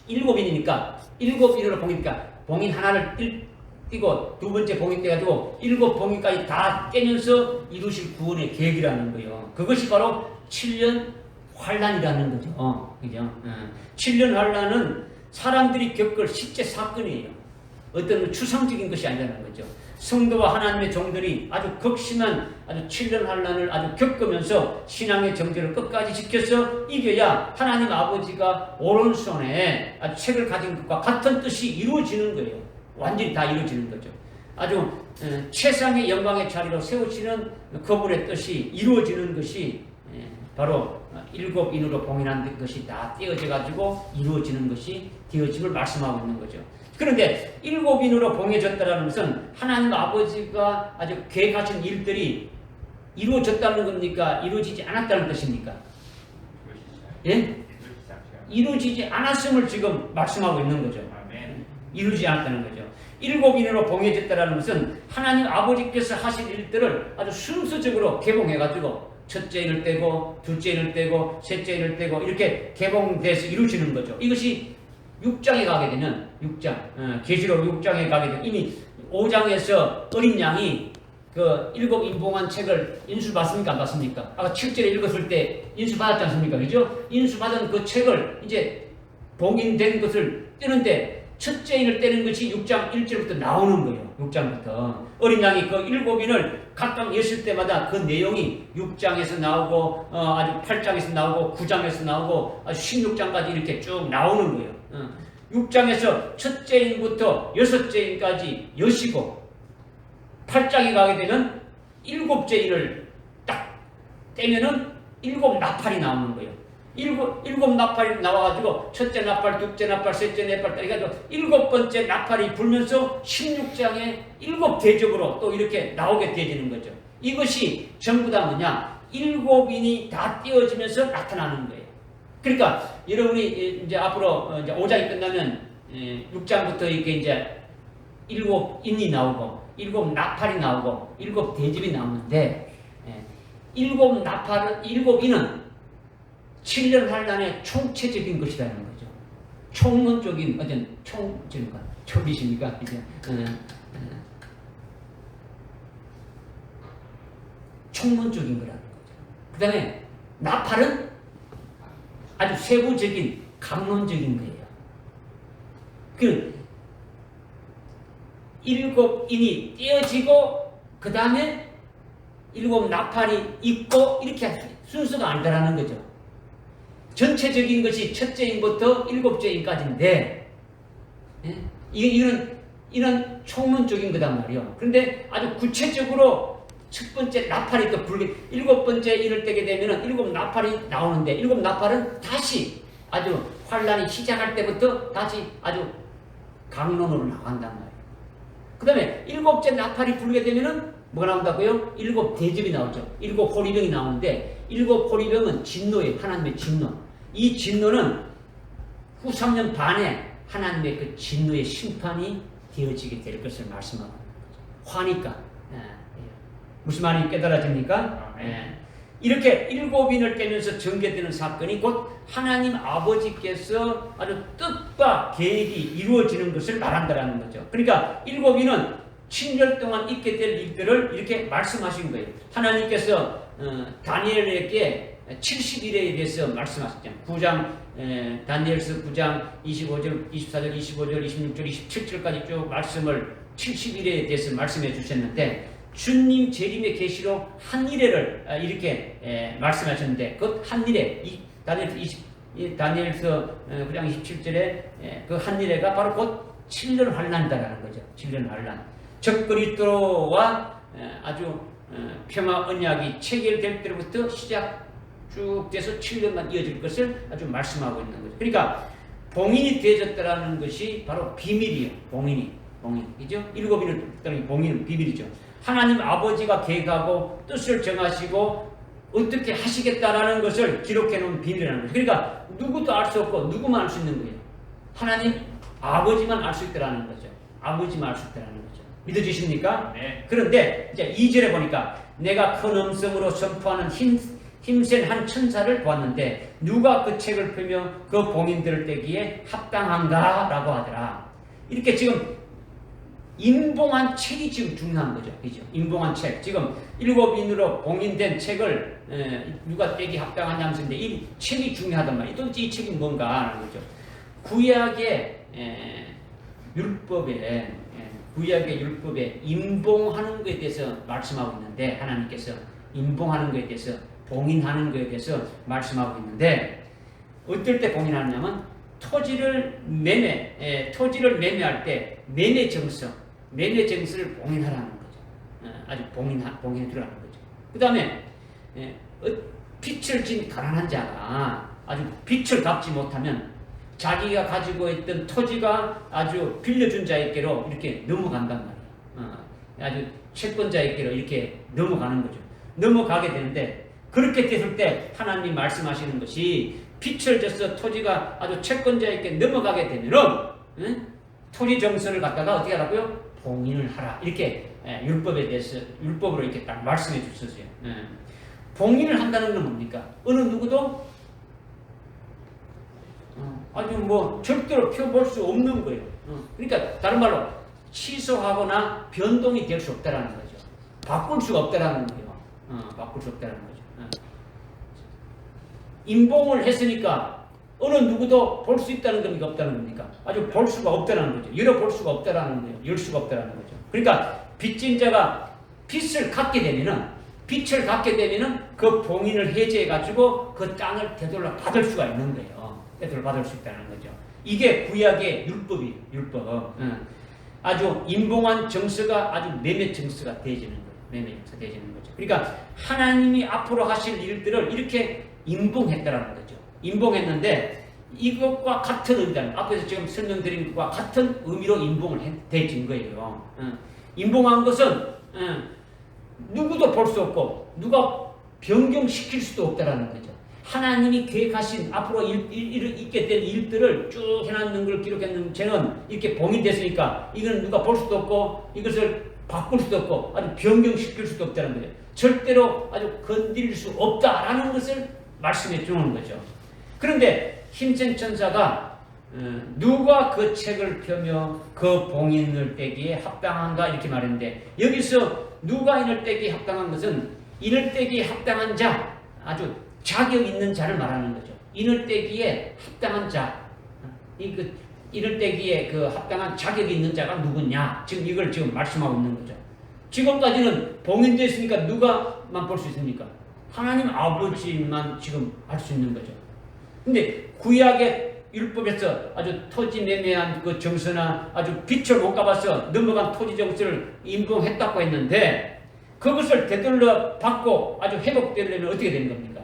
7인이니까 7인으로 봉이니까 봉인 하나를 띄고 두 번째 봉인 떼가지고 7봉인까지 다 떼면서 이루실 구원의 계획이라는 거예요. 그것이 바로 7년 환란이라는 거죠. 그죠? 7년 환란은 사람들이 겪을 실제 사건이에요. 어떤 추상적인 것이 아니라는 거죠. 성도와 하나님의 종들이 아주 극심한 아주 7년 환란을 아주 겪으면서 신앙의 정죄를 끝까지 지켜서 이겨야 하나님 아버지가 오른손에 아주 책을 가진 것과 같은 뜻이 이루어지는 거예요. 완전히 다 이루어지는 거죠. 아주 최상의 영광의 자리로 세우시는 그분의 뜻이 이루어지는 것이 바로 7인으로 봉인한 것이 다 떼어져 가지고 이루어지는 것이 되어짐을 말씀하고 있는 거죠. 그런데 7인으로 봉해졌다는 것은 하나님 아버지가 아주 계획하신 일들이 이루어졌다는 겁니까? 이루어지지 않았다는 뜻입니까? 예? 이루어지지 않았음을 지금 말씀하고 있는 거죠. 이루어지지 않았다는 거죠. 7인으로 봉해졌다는 것은 하나님 아버지께서 하신 일들을 아주 순서적으로 개봉해가지고 첫째 인을 떼고 둘째 인을 떼고 셋째 인을 떼고 이렇게 개봉돼서 이루어지는 거죠. 이것이 6장에 가게 되면 6장 계시록 6장에 가게 되면 이미 5장에서 어린 양이 그 7인봉한 책을 인수받습니까? 안 받습니까? 아까 7절에 읽었을 때 인수받았지 않습니까? 그죠? 인수받은 그 책을 이제 봉인된 것을 떼는데 첫째 인을 떼는 것이 6장 1절부터 나오는 거예요. 6장부터. 어린 양이 그 7인을 각각 였을 때마다 그 내용이 6장에서 나오고 아주 8장에서 나오고 9장에서 나오고 아주 16장까지 이렇게 쭉 나오는 거예요. 6장에서 첫째 인부터 여섯째 인까지 여시고 8장에 가게 되면 7째 인을 딱 떼면은 7나팔이 나오는 거예요. 7 나팔이 나와가지고 첫째 나팔, 둘째 나팔, 셋째 나팔 해가지고 7번째 나팔이 불면서 16장에 7대적으로 또 이렇게 나오게 되어지는 거죠. 이것이 전부 다 뭐냐? 7인이 다 띄어지면서 나타나는 거예요. 그러니까 여러분이 이제 앞으로 이제 5장이 끝나면 6장부터 이렇게 이제 7인이 나오고 7나팔이 나오고 7대접이 나오는데 7인은 7년 환란의 총체적인 것이라는 거죠. 총론적인 어떤 총이십니까? 이제 총론적인 거라는 거죠. 그 다음에 나팔은 아주 세부적인 강론적인 거예요. 그 7인이 떼어지고 그 다음에 7나팔이 있고 이렇게 순서가 아니다라는 거죠. 전체적인 것이 첫째인부터 7째인까지인데 이런 총론적인 거단 말이에요. 그런데 아주 구체적으로 첫 번째 나팔이 또 불게 7번째 일을 떼게 되면 7나팔이 나오는데 7나팔은 다시 아주 환란이 시작할 때부터 다시 아주 강론으로 나간단 말이에요. 그 다음에 7째 나팔이 불게 되면 뭐가 나온다고요? 7 대접이 나오죠. 7 호리병이 나오는데 7 호리병은 진노예요. 하나님의 진노. 이 진노는 후 3년 반에 하나님의 그 진노의 심판이 되어지게 될 것을 말씀하고 화니까 무슨 말이 깨달아집니까? 이렇게 7인을 깨면서 전개되는 사건이 곧 하나님 아버지께서 아주 뜻과 계획이 이루어지는 것을 말한다는 거죠. 그러니까 7인은 7년 동안 있게 될 일들을 이렇게 말씀하신 거예요. 하나님께서 다니엘에게 70일에 대해서 말씀하셨잖아요. 9장 다니엘서 9장 25절, 24절, 25절, 26절, 27절까지 쭉 말씀을 70일에 대해서 말씀해 주셨는데 주님 재림의 계시로 한 일회를 이렇게 말씀하셨는데 그 한 일회 다니엘서 9장 27절에 그 한 일회가 바로 곧 7년 환난이다라는 거죠. 7년 환난. 적 그리스도와 아주 평화 언약이 체결될 때부터 시작 쭉 돼서 7년만 이어질 것을 아주 말씀하고 있는 거죠. 그러니까 봉인이 되어졌다라는 것이 바로 비밀이에요. 봉인. 그죠? 7인을 뜻하는 봉인은 비밀이죠. 하나님 아버지가 계획하고 뜻을 정하시고 어떻게 하시겠다라는 것을 기록해 놓은 비밀이라는 거죠. 그러니까 누구도 알 수 없고 누구만 알 수 있는 거예요. 하나님 아버지만 알 수 있다라는 거죠. 아버지만 알 수 있다라는 거죠. 믿어지십니까? 네. 그런데 이제 2절에 보니까 내가 큰 음성으로 선포하는 힘센 한 천사를 보았는데 누가 그 책을 펴며 그 봉인들을 떼기에 합당한가? 라고 하더라. 이렇게 지금 인봉한 책이 지금 중요한 거죠. 그죠? 인봉한 책. 지금 7인으로 봉인된 책을 누가 떼기 합당하냐면서인데 이 책이 중요하단 말이에요. 도대체 이 책이 뭔가 하는 거죠. 구약의 율법에 인봉하는 것에 대해서 말씀하고 있는데 하나님께서 인봉하는 것에 대해서 봉인하는 것에 대해서 말씀하고 있는데 어떨 때 봉인하냐면 토지를 매매할 때 매매 정서를 봉인하라는 거죠. 아주 봉인해 두라는 거죠. 그 다음에 빚을 진 가난한 자가 아주 빚을 갚지 못하면 자기가 가지고 있던 토지가 아주 빌려준 자에게로 이렇게 넘어간단 말이에요. 아주 채권자에게로 이렇게 넘어가는 거죠. 넘어가게 되는데 그렇게 됐을 때 하나님이 말씀하시는 것이 빚을 져서 토지가 아주 채권자에게 넘어가게 되면은 토지 정서를 갖다가 어떻게 하라고요? 봉인을 하라. 이렇게 율법에 대해서 율법으로 이렇게 딱 말씀해 주셨어요. 봉인을 한다는 건 뭡니까? 어느 누구도 아주 절대로 펴볼 수 없는 거예요. 그러니까 다른 말로 취소하거나 변동이 될 수 없다라는 거죠. 바꿀 수가 없다라는 거예요. 바꿀 수 없다라는 거죠. 인봉을 했으니까 어느 누구도 볼 수 있다는 겁니까? 없다는 겁니까? 아주 볼 수가 없다는 거죠. 열어볼 수가 없다는 거예요. 열 수가 없다는 거죠. 그러니까 빚진 자가 빚을 갖게 되면은 그 봉인을 해제해가지고 그 땅을 되돌려 받을 수가 있는 거예요. 되돌려 받을 수 있다는 거죠. 이게 구약의 율법이에요. 율법. 아주 인봉한 정서가 아주 매매 정서가 되어지는 거예요. 매매 정서가 되어지는 거죠. 그러니까 하나님이 앞으로 하실 일들을 이렇게 인봉했다라는 거죠. 인봉했는데 이것과 같은 의미다. 앞에서 지금 설명드린 것과 같은 의미로 인봉을 되어진 거예요. 인봉한 것은 누구도 볼 수 없고 누가 변경시킬 수도 없다라는 거죠. 하나님이 계획하신 앞으로 있게 될 일들을 쭉 해놨는 걸 기록했는 죄는 이렇게 봉인됐으니까 이건 누가 볼 수도 없고 이것을 바꿀 수도 없고 아주 변경시킬 수도 없다는 거예요. 절대로 아주 건드릴 수 없다라는 것을 말씀해 주는 거죠. 그런데 힘센 천사가 누가 그 책을 펴며 그 봉인을 떼기에 합당한가 이렇게 말했는데 여기서 누가 이를 떼기에 합당한 것은 이를 떼기에 합당한 자 아주 자격 있는 자를 말하는 거죠. 이를 떼기에 합당한 자 이를 떼기에 그 합당한 자격이 있는 자가 누구냐 지금 이걸 지금 말씀하고 있는 거죠. 지금까지는 봉인되어 있으니까 누가만 볼 수 있습니까? 하나님 아버지만 지금 알 수 있는 거죠. 근데 구약의 율법에서 아주 토지 매매한 그 정서나 아주 빚을 못 갚아서 넘어간 토지 정서를 인봉했다고 했는데 그것을 되돌려 받고 아주 회복되려면 어떻게 되는 겁니까?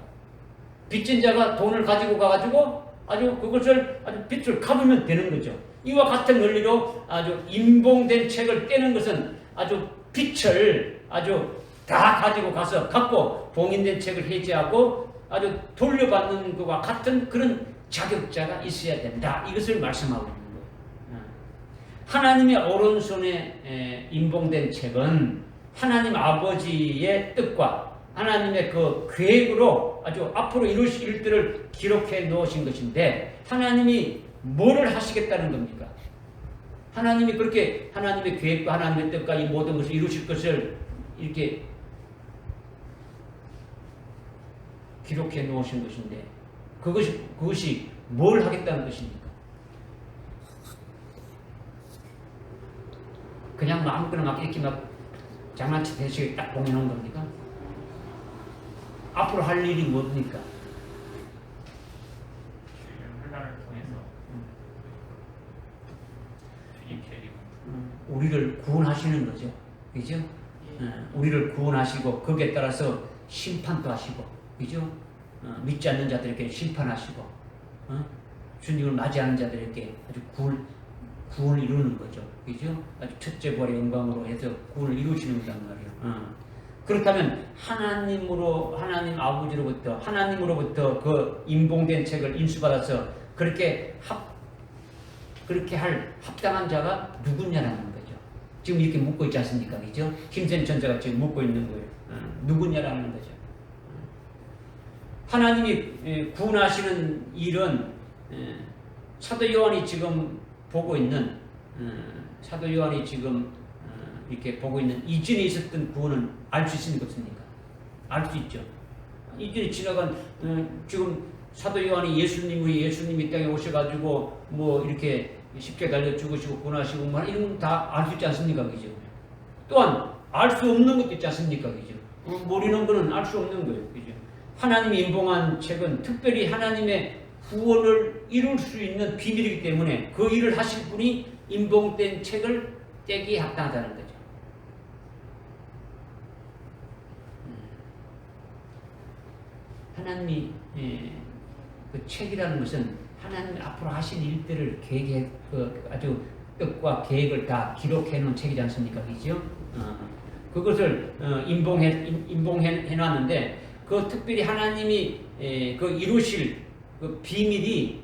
빚진 자가 돈을 가지고 가가지고 아주 그것을 아주 빚을 갚으면 되는 거죠. 이와 같은 원리로 아주 인봉된 책을 떼는 것은 아주 빛을 아주 다 가지고 가서 갖고 봉인된 책을 해제하고 아주 돌려받는 것과 같은 그런 자격자가 있어야 된다. 이것을 말씀하고 있는 거예요. 하나님의 오른손에 인봉된 책은 하나님 아버지의 뜻과 하나님의 그 계획으로 아주 앞으로 이루실 일들을 기록해 놓으신 것인데 하나님이 뭐를 하시겠다는 겁니까? 하나님이 그렇게 하나님의 계획과 하나님의 뜻과 이 모든 것을 이루실 것을 이렇게 기록해 놓으신 것인데 그것이 뭘 하겠다는 것입니까? 그냥 마음껏 막 이렇게 막 장난치 대식에 딱 공연한 겁니까? 앞으로 할 일이 뭡니까? 훈련을 통해서 우리를 구원하시는 거죠. 그죠? 우리를 구원하시고 거기에 따라서 심판도 하시고 그죠? 믿지 않는 자들에게 심판하시고 주님을 맞이하는 자들에게 아주 구원을 이루는 거죠. 그죠? 아주 첫째 부활의 영광으로 해서 구원을 이루시는 거란 말이에요. 그렇다면 하나님 아버지로부터 그 인봉된 책을 인수받아서 그렇게 할 합당한 자가 누구냐라는 거죠. 지금 이렇게 묻고 있지 않습니까? 그죠? 힘센 전자가 지금 묻고 있는 거예요. 누구냐라는 거죠. 하나님이 구원하시는 일은 사도 요한이 지금 보고 있는 이렇게 보고 있는 이전에 있었던 구원은 알 수 있습니까? 없습니까? 알 수 있죠. 이전에 지나간 지금 사도 요한이 예수님이 땅에 오셔가지고 뭐 이렇게 십자가에 달려 죽으시고 구원하시고 뭐 이런 건 다 알 수 있지 않습니까? 그죠? 또한 알 수 없는 것도 있지 않습니까? 그죠? 모르는 거는 알 수 없는 거예요. 그죠? 하나님이 인봉한 책은 특별히 하나님의 구원을 이룰 수 있는 비밀이기 때문에 그 일을 하실 분이 인봉된 책을 떼기에 합당하다는 거죠. 하나님이 그 책이라는 것은 하나님이 앞으로 하실 일들을 아주 뜻과 계획을 다 기록해 놓은 책이지 않습니까? 그죠? 그것을 인봉해 놨는데 그 특별히 하나님이 그 이루실 그 비밀이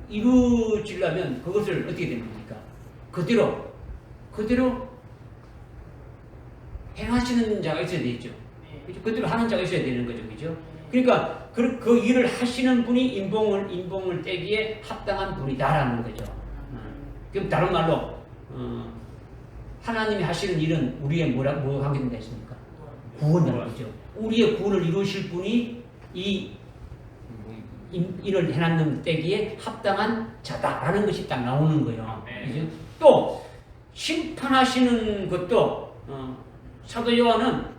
이루어지려면 그것을 어떻게 되는 겁니까? 그대로 행하시는 자가 있어야 되죠. 그대로 하는 자가 있어야 되는 거죠. 그죠? 그러니까 그 일을 하시는 분이 인봉을 떼기에 합당한 분이다라는 거죠. 그럼 다른 말로 하나님이 하시는 일은 우리의 뭐 하게 된다 했습니까? 구원이라는 거죠. 우리의 구원을 이루실 분이 이 일을 해놨는 때기에 합당한 자다라는 것이 딱 나오는 거예요. 그죠? 또 심판하시는 것도 사도 요한은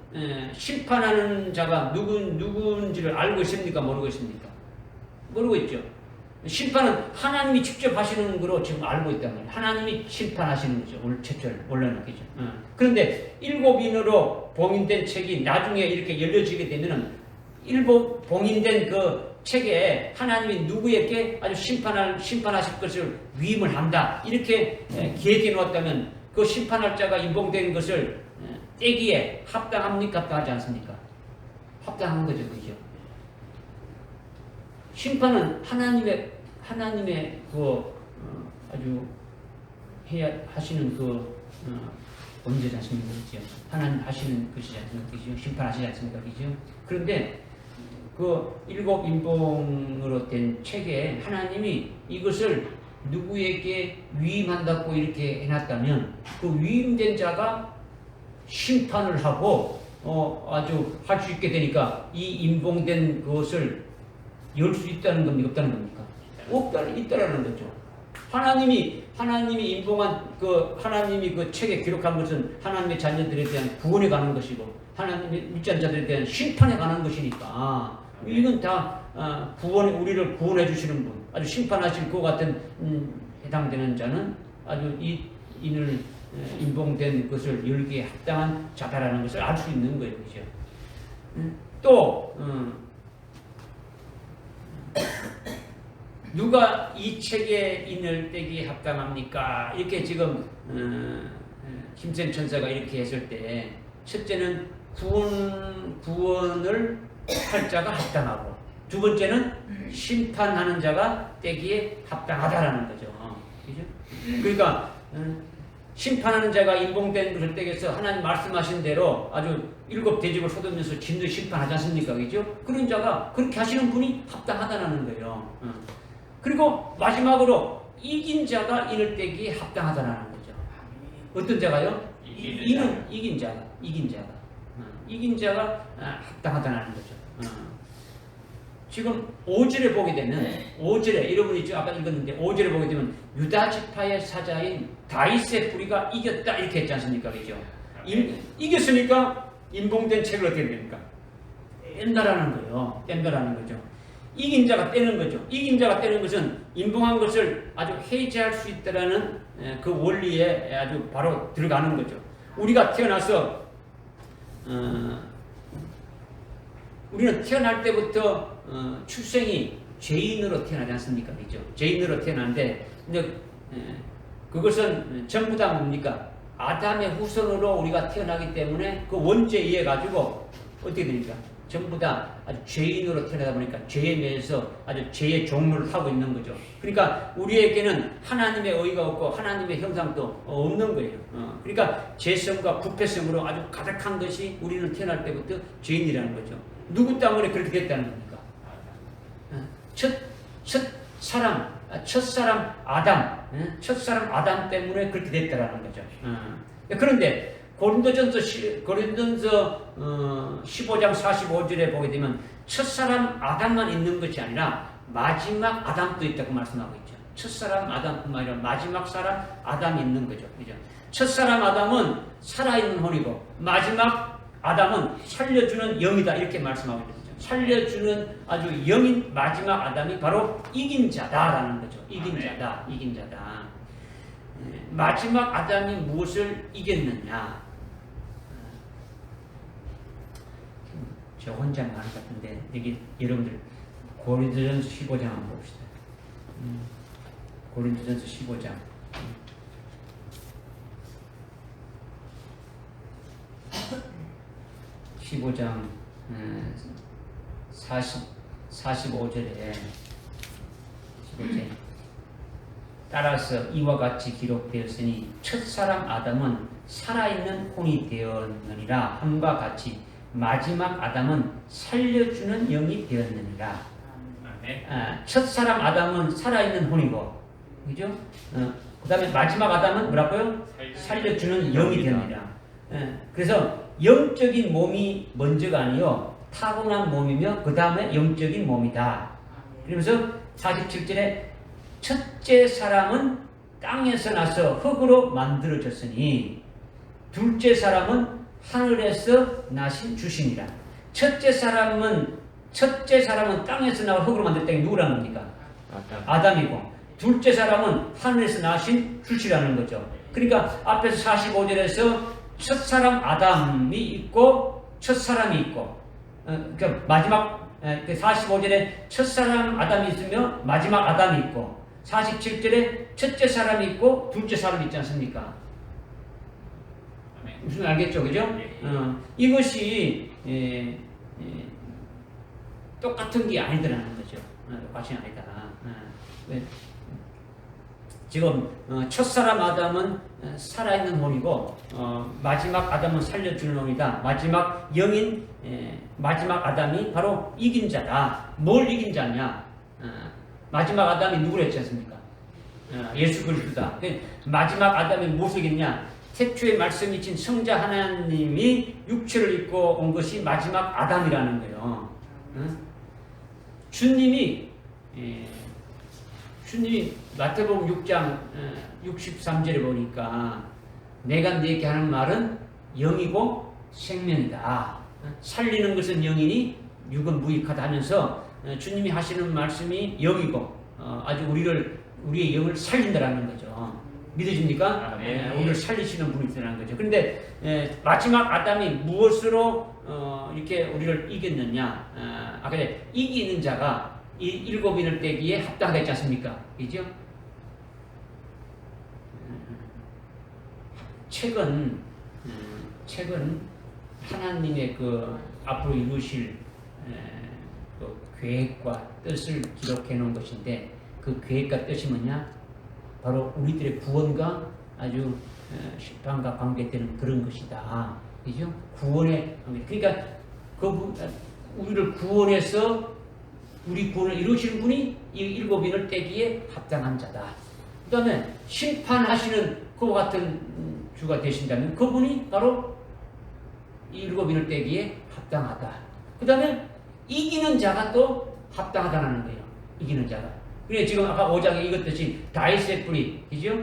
심판하는 자가 누군지를 알고 있습니까? 모르고 있습니까? 모르고 있죠. 심판은 하나님이 직접 하시는 거로 지금 알고 있단 말이에요. 하나님이 심판하시는 거죠. 오늘 최초를 원래는 그죠. 그런데 일곱인으로 봉인된 책이 나중에 이렇게 열려지게 되면은 봉인된 그 책에 하나님이 누구에게 아주 심판하실 것을 위임을 한다. 이렇게 기획해 놓았다면 그 심판할 자가 인봉된 것을 떼기에 합당합니까? 합당하지 않습니까? 합당한 거죠. 그죠? 심판은 하나님의 그 아주 해야 하시는 그 언제지 않습니까? 그죠? 하나님 하시는 것이지 않습니까? 그죠? 심판하시지 않습니까? 그죠? 그런데 그 일곱 인봉으로 된 책에 하나님이 이것을 누구에게 위임한다고 이렇게 해놨다면 그 위임된 자가 심판을 하고 아주 할 수 있게 되니까 이 인봉된 것을 열 수 있다는 겁니까? 없다는 겁니까? 있다라는 거죠. 하나님이 인봉한 하나님이 그 책에 기록한 것은 하나님의 자녀들에 대한 구원에 관한 것이고 하나님의 믿지 않는 자들에 대한 심판에 관한 것이니까 이건 다 우리를 구원해 주시는 분, 아주 심판하실 것 같은 해당되는 자는 아주 이를 인봉된 것을 열기에 합당한 자다라는 것을 알 수 있는 거예요. 그죠? 또 누가 이 책에 인을 떼기에 합당합니까? 이렇게 지금 힘센 천사가 이렇게 했을 때 첫째는 구원을 할 자가 합당하고 두 번째는 심판하는 자가 떼기에 합당하다라는 거죠. 그죠? 그러니까 심판하는 자가 인봉된 것을 떼겨서 하나님 말씀하신 대로 아주 7 대접을 쏟으면서 진노 심판하지 않습니까? 그죠? 그런 자가 그렇게 하시는 분이 합당하다는 거예요. 그리고 마지막으로 이긴 자가 이를 떼기에 합당하다는 거죠. 어떤 자가요? 이긴 자가. 이긴 자가 합당하다는 거죠. 지금 5절에 보게 되면 5절에 여러분이 아까 읽었는데 5절에 보게 되면 유다 지파의 사자인 다윗의 뿌리가 이겼다 이렇게 했지 않습니까? 그죠? 이겼으니까 인봉된 책을 어떻게 됩니까? 뗀다라는 거예요. 뗀다라는 거죠. 이긴 자가 떼는 거죠. 이긴 자가 떼는 것은 인봉한 것을 아주 해제할 수 있다라는 그 원리에 아주 바로 들어가는 거죠. 우리가 태어나서 우리는 태어날 때부터 출생이 죄인으로 태어나지 않습니까? 그죠? 죄인으로 태어나는데 근데 그것은 전부 다 뭡니까? 아담의 후손으로 우리가 태어나기 때문에 그 원죄에 의해 가지고 어떻게 됩니까? 전부 다 아주 죄인으로 태어나다 보니까 죄에 매여서 아주 죄의 종로를 하고 있는 거죠. 그러니까 우리에게는 하나님의 의가 없고 하나님의 형상도 없는 거예요. 그러니까 죄성과 부패성으로 아주 가득한 것이 우리는 태어날 때부터 죄인이라는 거죠. 누구 때문에 그렇게 됐다는 겁니까? 첫사람 아담 때문에 그렇게 됐다라는 거죠. 그런데 고린도전서 15장 45절에 보게 되면 첫사람 아담만 있는 것이 아니라 마지막 아담도 있다고 말씀하고 있죠. 첫사람 아담뿐만 아니라 마지막 사람 아담이 있는 거죠. 그죠? 첫사람 아담은 살아있는 혼이고 마지막 아담은 살려주는 영이다 이렇게 말씀하고 있죠. 살려주는 아주 영인 마지막 아담이 바로 이긴 자다라는 거죠. 이긴 자다. 마지막 아담이 무엇을 이겼느냐? 저 혼자 말할 것 같은데 여기 여러분들 고린도전서 15장 한번 봅시다. 고린도전서 15장 15장 45절에 따라서 이와 같이 기록되었으니 첫사람 아담은 살아있는 혼이 되었느니라 함과 같이 마지막 아담은 살려주는 영이 되었느니라. 첫사람 아담은 살아있는 혼이고 그죠? 그 다음에 마지막 아담은 뭐라고요? 살려주는 영이 되느니라. 그래서 영적인 몸이 먼저가 아니요 타고난 몸이며 그 다음에 영적인 몸이다. 그러면서 47절에 첫째 사람은 땅에서 나서 흙으로 만들어졌으니 둘째 사람은 하늘에서 나신 주신이라. 첫째 사람은 땅에서 나와 흙으로 만들었다니 누구라는 겁니까? 아담이고 둘째 사람은 하늘에서 나신 주시라는 거죠. 그러니까 앞에서 45절에서 첫 사람 아담이 있고 첫 사람이 있고 그러니까 마지막 45절에 첫 사람 아담이 있으며 마지막 아담이 있고 47절에 첫째 사람이 있고 둘째 사람이 있지 않습니까? 무슨 알겠죠, 그죠? 이것이 똑같은 게 아니더라는 거죠. 똑같이 아니다. 지금 첫사람 아담은 살아있는 혼이고 마지막 아담은 살려주는 혼이다. 마지막 영인 마지막 아담이 바로 이긴 자다. 뭘 이긴 자냐? 마지막 아담이 누구를 했지 않습니까? 예수 그리스도다. 마지막 아담이 무엇을 이겼냐? 태초에 말씀이 진 성자 하나님이 육체를 입고 온 것이 마지막 아담이라는 거예요. 주님이 마태복음 6장 63절에 보니까 내가 네게 하는 말은 영이고 생명이다. 살리는 것은 영이니 육은 무익하다 하면서 주님이 하시는 말씀이 영이고 아주 우리의 영을 살린다라는 거죠. 믿어집니까? 우리를 살리시는 분이 있다는 거죠. 그런데 마지막 아담이 무엇으로 이렇게 우리를 이겼느냐? 아까 이기는 자가 이 7인을 떼기에 합당하지 않습니까? 그죠? 책은 하나님의 그 앞으로 이루실 그 계획과 뜻을 기록해 놓은 것인데 그 계획과 뜻이 뭐냐? 바로 우리들의 구원과 아주 심판과 관계되는 그런 것이다. 그죠? 구원의 관계. 그러니까 우리를 구원해서 우리 구원을 이루시는 분이 이 일곱인을 떼기에 합당한 자다. 그 다음에 심판하시는 그와 같은 주가 되신다면 그분이 바로 이 일곱인을 떼기에 합당하다. 그 다음에 이기는 자가 또 합당하다는 거예요. 이기는 자가. 그래 지금 아까 5장에 읽었듯이 다윗의 뿌리, 그죠?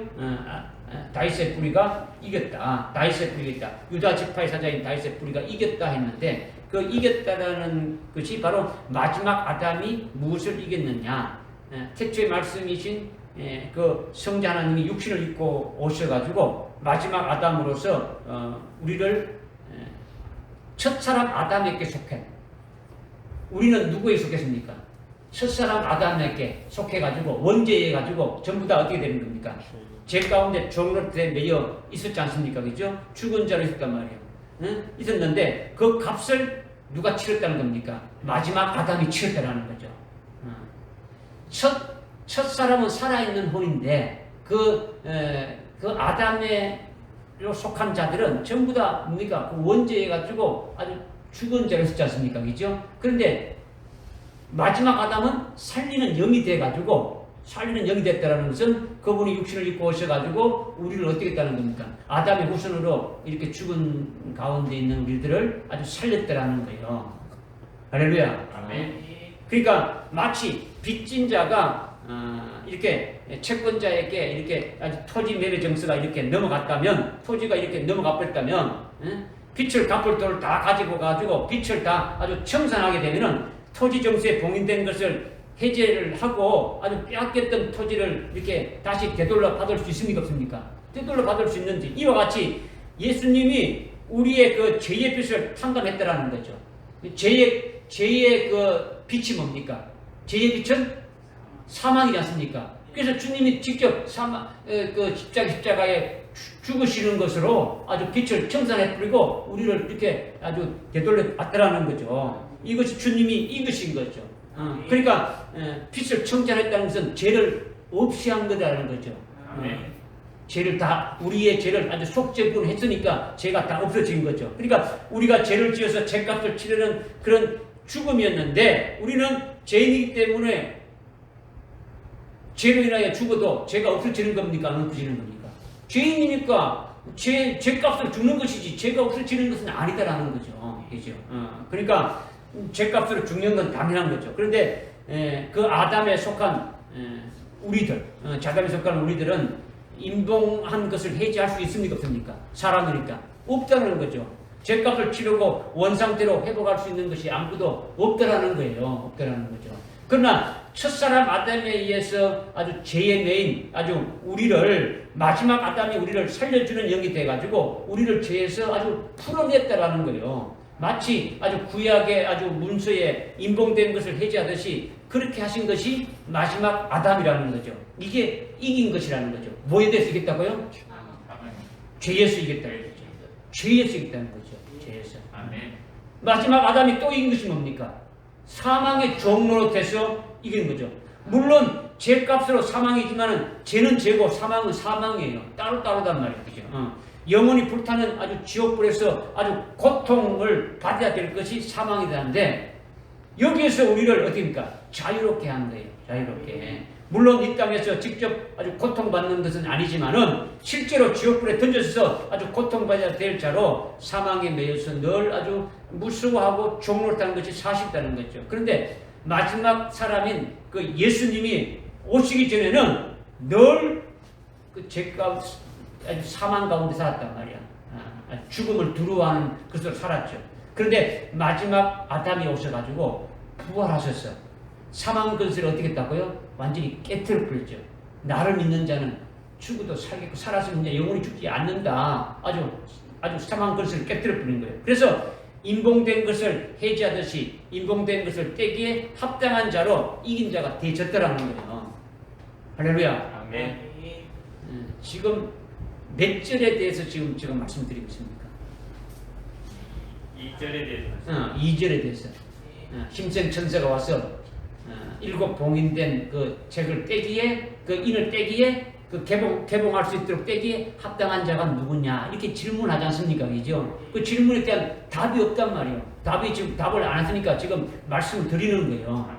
다윗의 뿌리가 이겼다. 다윗의 뿌리가 있다. 유다 지파의 사자인 다윗의 뿌리가 이겼다 했는데 그 이겼다라는 것이 바로 마지막 아담이 무엇을 이겼느냐? 태초의 말씀이신 그 성자 하나님이 육신을 입고 오셔가지고 마지막 아담으로서 우리를 첫사람 아담에게 속해. 우리는 누구에 속했습니까? 첫사람 아담에게 속해가지고 원죄해가지고 전부 다 어떻게 되는 겁니까? 죄 가운데 종로에 매여 있었지 않습니까? 그죠? 죽은 자로 있었단 말이에요. 응? 있었는데 그 값을 누가 치렀다는 겁니까? 마지막 아담이 치렀다는 거죠. 첫 사람은 살아있는 혼인데 그 아담에로 속한 자들은 전부 다 뭡니까? 그 원죄해가지고 아주 죽은 자로 있었지 않습니까? 그죠? 그런데 마지막 아담은 살리는 영이 돼가지고 살리는 영이 됐다는 것은 그분이 육신을 입고 오셔가지고 우리를 어떻게 했다는 겁니까? 아담의 후손으로 이렇게 죽은 가운데 있는 우리들을 아주 살렸다는 거예요. 할렐루야. 아멘. 그러니까 마치 빚진 자가 이렇게 채권자에게 이렇게 아주 토지 매매 정서가 이렇게 넘어갔다면 토지가 이렇게 넘어가 버렸다면 빚을 갚을 돈을 다 가지고 빚을 다 아주 청산하게 되면은 토지 정서에 봉인된 것을 해제를 하고 아주 빼앗겼던 토지를 이렇게 다시 되돌려 받을 수 있습니까? 없습니까? 되돌려 받을 수 있는지 이와 같이 예수님이 우리의 그 죄의 빚을 탕감했다라는 거죠. 죄의 그 빚이 뭡니까? 죄의 빚은 사망이지 않습니까? 그래서 주님이 직접 십자가에 죽으시는 것으로 아주 빚을 청산해 버리고 우리를 이렇게 아주 되돌려 받더라는 거죠. 이것이 주님이 이기신 거죠. 그러니까 빚을 청산했다는 것은 죄를 없이 한 거라는 거죠. 죄를 다 우리의 죄를 아주 속죄를 했으니까 죄가 다 없어진 거죠. 그러니까 우리가 죄를 지어서 죄값을 치르는 그런 죽음이었는데 우리는 죄인이기 때문에 죄로 인하여 죽어도 죄가 없어지는 겁니까? 안 없어지는 겁니까? 죄인이니까 죄값을 죽는 것이지 죄가 없어지는 것은 아니다라는 거죠. 그죠? 그러니까 죄값으로 죽는 건 당연한 거죠. 그런데 그 아담에 속한 우리들, 자담에 속한 우리들은 인봉한 것을 해지할 수 있습니까? 없습니까? 사람이니까 없다는 거죠. 죄값을 치르고 원상태로 회복할 수 있는 것이 아무것도 없다라는 거예요. 없다라는 거죠. 그러나 첫사람 아담에 의해서 아주 죄의 메인, 아주 우리를 마지막 아담이 우리를 살려주는 영이 돼가지고 우리를 죄에서 아주 풀어냈다라는 거예요. 마치 아주 구약의 아주 문서에 인봉된 것을 해제하듯이 그렇게 하신 것이 마지막 아담이라는 거죠. 이게 이긴 것이라는 거죠. 뭐에 대해서 이겼다고요? 죄에서 이겼다는 거죠. 죄에서 이겼다는 거죠. 죄에서. 아멘. 마지막 아담이 또 이긴 것이 뭡니까? 사망의 종로로 돼서 이긴 거죠. 물론 죄값으로 사망이지만은 죄는 죄고 사망은 사망이에요. 따로따로단 말이에요. 그죠? 영원히 불타는 아주 지옥불에서 아주 고통을 받아야 될 것이 사망이라는데 여기에서 우리를 어떻게입니까? 자유롭게 한 거예요. 자유롭게. 물론 이 땅에서 직접 아주 고통받는 것은 아니지만은 실제로 지옥불에 던져서 아주 고통받아야 될 자로 사망에 매여서 늘 아주 무서워하고 종로타는 것이 사실이라는 거죠. 그런데 마지막 사람인 그 예수님이 오시기 전에는 늘 그 죄가 아주 사망 가운데 살았단 말이야. 죽음을 두려워하는 것으로 살았죠. 그런데 마지막 아담이 오셔가지고 부활하셨어. 사망 근세를 어떻게 했다고요? 완전히 깨트려 버렸죠. 나를 믿는 자는 죽어도 살겠고 살았으면 이제 영원히 죽지 않는다. 아주 사망 근세를 깨트려 버린 거예요. 그래서 인봉된 것을 해제하듯이 인봉된 것을 떼기에 합당한 자로 이긴 자가 되졌더라는 거예요. 할렐루야. 아멘. 지금 몇 절에 대해서 지금 제가 말씀드리고 있습니까? 2절에 대해서 2절에 대해서 힘센 천사가 와서 7 봉인된 그 책을 떼기에 그 인을 떼기에 그 개봉할 수 있도록 떼기에 합당한 자가 누구냐 이렇게 질문하지 않습니까? 그죠? 그 질문에 대한 답이 없단 말이에요. 답이 지금 답을 안 했으니까 지금 말씀을 드리는 거예요.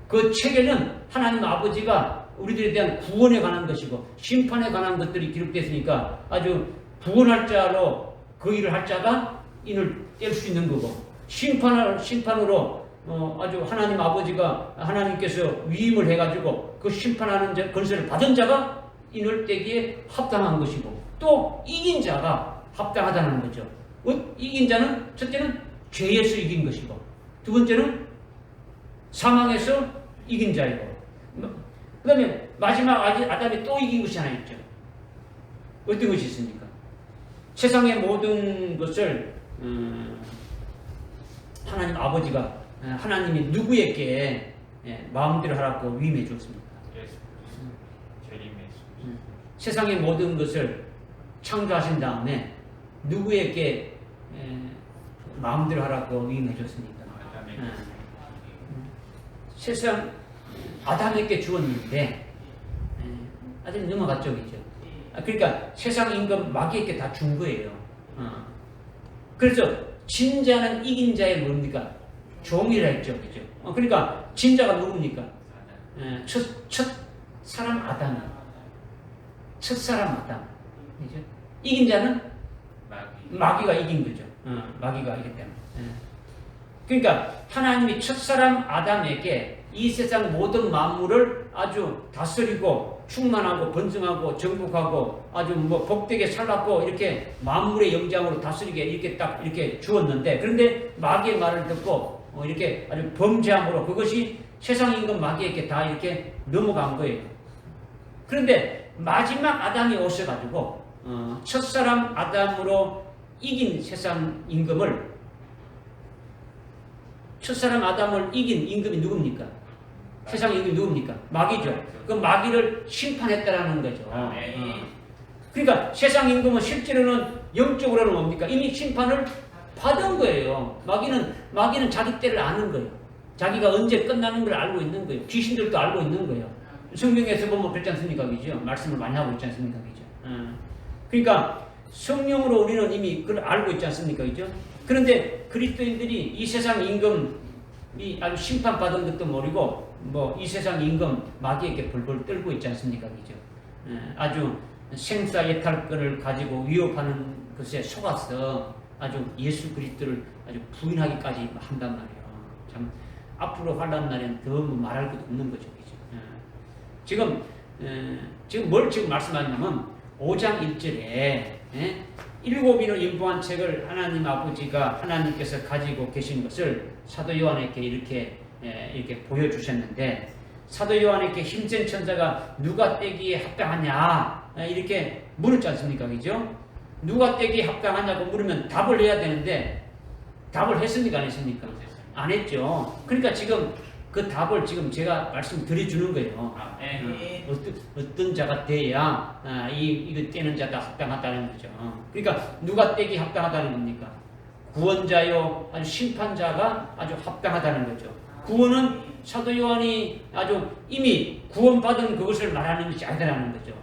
그 책에는 하나님 아버지가 우리들에 대한 구원에 관한 것이고 심판에 관한 것들이 기록됐으니까 아주 구원할 자로 그 일을 할 자가 인을 뗄 수 있는 거고 심판으로 아주 하나님 아버지가 하나님께서 위임을 해가지고 그 심판하는 건설을 받은 자가 인을 떼기에 합당한 것이고 또 이긴 자가 합당하다는 거죠. 이긴 자는 첫째는 죄에서 이긴 것이고 두 번째는 사망에서 이긴 자이고 그 다음에 마지막 아담이 또 이긴 것이 하나 있죠. 어떤 것이 있습니까? 세상의 모든 것을 하나님 아버지가 하나님이 누구에게 마음대로 하라고 위임해 주었습니까? 세상의 모든 것을 창조하신 다음에 누구에게 마음대로 하라고 위임해 줬습니까? 세상 아담에게 주었는데 아담이 넘어갔죠, 그죠? 그러니까 세상 임금 마귀에게 다 준 거예요. 그래서 진자는 이긴 자의 뭡니까? 종이라 했죠, 그죠? 그러니까 진자가 누굽니까? 첫 사람 아담이. 첫 사람 아담. 그죠? 이긴 자는 마귀가 이긴 거죠. 마귀가 이기 때문에. 그러니까 하나님이 첫 사람 아담에게 이 세상 모든 만물을 아주 다스리고 충만하고 번성하고 정복하고 아주 복되게 살았고 이렇게 만물의 영장으로 다스리게 이렇게 딱 이렇게 주었는데 그런데 마귀의 말을 듣고 이렇게 아주 범죄함으로 그것이 세상 임금 마귀에게 다 이렇게 넘어간 거예요. 그런데 마지막 아담이 오셔가지고 첫사람 아담으로 이긴 세상 임금을 첫사람 아담을 이긴 임금이 누굽니까? 세상 임금이 누굽니까? 마귀죠. 그 마귀를 심판했다라는 거죠. 그러니까 세상 임금은 실제로는 영적으로는 뭡니까? 이미 심판을 받은 거예요. 마귀는 자기 때를 아는 거예요. 자기가 언제 끝나는 걸 알고 있는 거예요. 귀신들도 알고 있는 거예요. 성경에서 보면 그렇지 않습니까? 그죠? 말씀을 많이 하고 있지 않습니까? 그죠? 그러니까 성령으로 우리는 이미 그걸 알고 있지 않습니까? 그죠? 그런데 그리스도인들이 이 세상 임금이 아주 심판받은 것도 모르고 이 세상 임금 마귀에게 벌벌 떨고 있지 않습니까? 그죠? 아주 생사예탈권을 가지고 위협하는 것에 속아서 아주 예수 그리스도를 아주 부인하기까지 한단 말이에요. 참 앞으로 환난 날에는 더 말할 것도 없는 거죠. 그죠? 지금 뭘 말씀하냐면 5장 1절에 7인의 인보한 책을 하나님 아버지가 하나님께서 가지고 계신 것을 사도 요한에게 이렇게 보여주셨는데 사도 요한에게 힘센 천사가 누가 떼기에 합당하냐 이렇게 물었지 않습니까? 그죠? 누가 떼기에 합당하냐고 물으면 답을 해야 되는데 답을 했습니까? 안 했습니까? 안 했죠. 그러니까 지금 그 답을 지금 제가 말씀드려주는 거예요. 어떤 자가 돼야 이거 떼는 자가 합당하다는 거죠. 그러니까 누가 떼기 합당하다는 겁니까? 구원자요 아주 심판자가 아주 합당하다는 거죠. 구원은 사도 요한이 아주 이미 구원받은 그것을 말하는 것이 아니라는 거죠.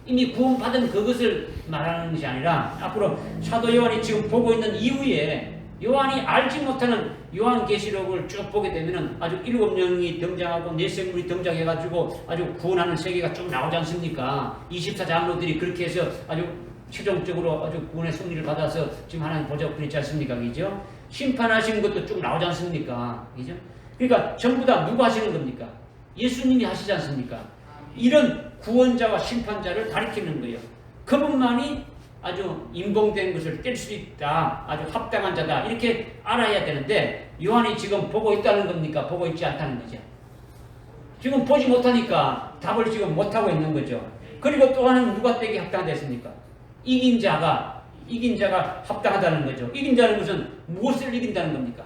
이미 구원받은 그것을 말하는 것이 아니라 앞으로 사도 요한이 지금 보고 있는 이후에 요한이 알지 못하는 요한계시록을 쭉 보게 되면은 아주 7명이 등장하고 4생물이 등장해가지고 아주 구원하는 세계가 쭉 나오지 않습니까? 24장로들이 그렇게 해서 아주 최종적으로 아주 구원의 승리를 받아서 지금 하나님 보좌 그렇지 않습니까? 그죠? 심판하시는 것도 쭉 나오지 않습니까? 그죠? 그러니까 전부 다 누가 하시는 겁니까? 예수님이 하시지 않습니까? 이런 구원자와 심판자를 가리키는 거예요. 그분만이 아주 인봉된 것을 뗄 수 있다. 아주 합당한 자다. 이렇게 알아야 되는데 요한이 지금 보고 있다는 겁니까? 보고 있지 않다는 거죠. 지금 보지 못하니까 답을 지금 못하고 있는 거죠. 그리고 또 하나는 누가 떼기 합당하겠습니까? 이긴 자가 합당하다는 거죠. 이긴 자는 무슨 무엇을 이긴다는 겁니까?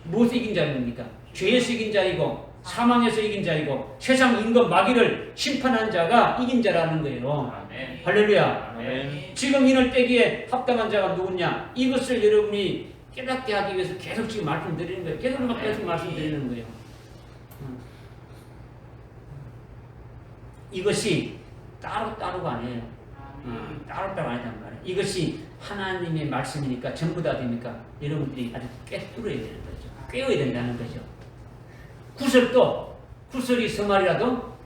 무엇을 이긴 자는 겁니까? 죄에서 이긴 자이고 사망에서 이긴 자이고 세상 임금 마귀를 심판한 자가 이긴 자라는 거예요. 아멘. 할렐루야. 아멘. 지금 이날 때기에 합당한 자가 누구냐? 이것을 여러분이 깨닫게 하기 위해서 계속 지금 말씀드리는 거예요. 계속 말씀드리는 거예요. 이것이 따로따로가 아니에요. 따로따로 아니란 말이에요. 이것이 하나님의 말씀이니까 전부 다 됩니까? 여러분들이 아주 꿰뚫어야 되는 거죠. 꿰어야 된다는 거죠. 구설이 서말이라도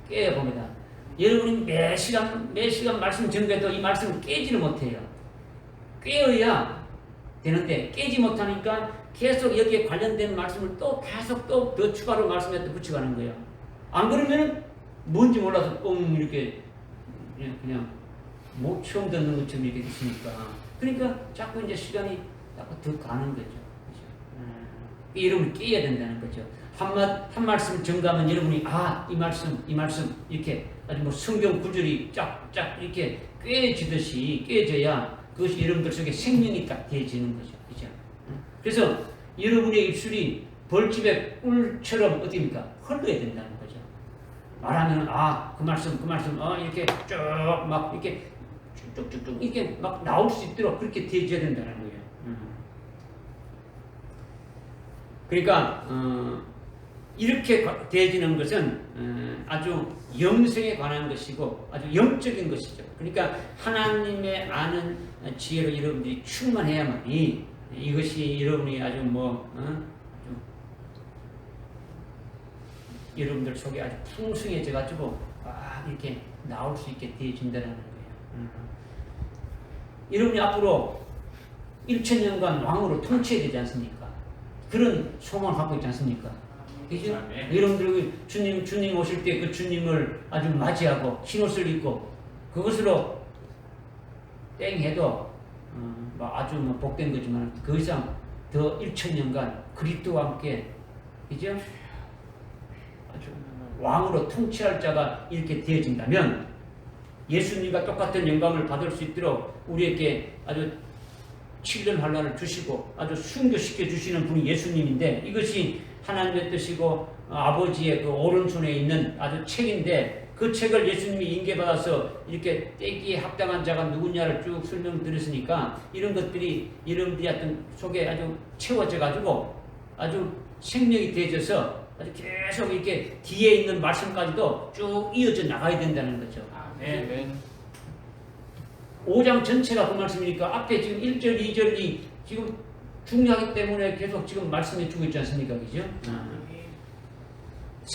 깨야 봅니다. 여러분이 매 시간 말씀 전개도 이 말씀을 깨지를 못해요. 깨어야 되는데 깨지 못하니까 계속 여기에 관련된 말씀을 또 계속 또 더 추가로 말씀에 또 붙여가는 거예요. 안 그러면 뭔지 몰라서 뻥 이렇게 그냥 뭐 처음 듣는 것처럼 이렇게 있으니까 그러니까 자꾸 이제 시간이 자꾸 더 가는 거죠. 그죠? 여러분이 깨야 된다는 거죠. 한 말씀 정가면 여러분이 이 말씀 이렇게 아주 뭐 성경 구절이 쫙쫙 이렇게 꿰어지야 그것이 여러분들 속에 생명이 딱 되어지는 거죠. 그죠? 그래서 여러분의 입술이 벌집의 꿀처럼 어디입니까? 흘러야 된다는 거죠. 말하면 그 말씀 이렇게 쭉 막 이렇게 쭉쭉쭉 이렇게 막 나올 수 있도록 그렇게 되어져야 된다는 거예요. 그러니까 이렇게 되어지는 것은 아주 영생에 관한 것이고 아주 영적인 것이죠. 그러니까 하나님의 아는 지혜로 여러분들이 충만해야만이 이것이 여러분이 아주 여러분들 속에 아주 풍성해져 가지고 이렇게 나올 수 있게 되어진다는 거예요. 여러분이 앞으로 1000년간 왕으로 통치해야 되지 않습니까? 그런 소망을 갖고 있지 않습니까? 그죠? 여러분들 주님 오실 때 그 주님을 아주 맞이하고 흰옷을 입고 그것으로 땡 해도 아주 복된 거지만 그 이상 더 1000년간 그리스도와 함께 그죠? 아주 왕으로 통치할 자가 이렇게 되어진다면 예수님과 똑같은 영광을 받을 수 있도록 우리에게 아주 7년 환란을 주시고 아주 순교시켜 주시는 분이 예수님인데 이것이 하나님의 뜻이고 아버지의 그 오른손에 있는 아주 책인데 그 책을 예수님이 인계받아서 이렇게 떼기에 합당한 자가 누구냐를 쭉 설명드렸으니까 이런 것들이 여러분들이 하여튼 속에 아주 채워져 가지고 아주 생명이 되어져서 아주 계속 이렇게 뒤에 있는 말씀까지도 쭉 이어져 나가야 된다는 거죠. 아멘. 5장 전체가 그 말씀이니까 앞에 지금 1절, 2절이 지금 중요하기 때문에 계속 지금 말씀해 주고 있지 않습니까? 그죠?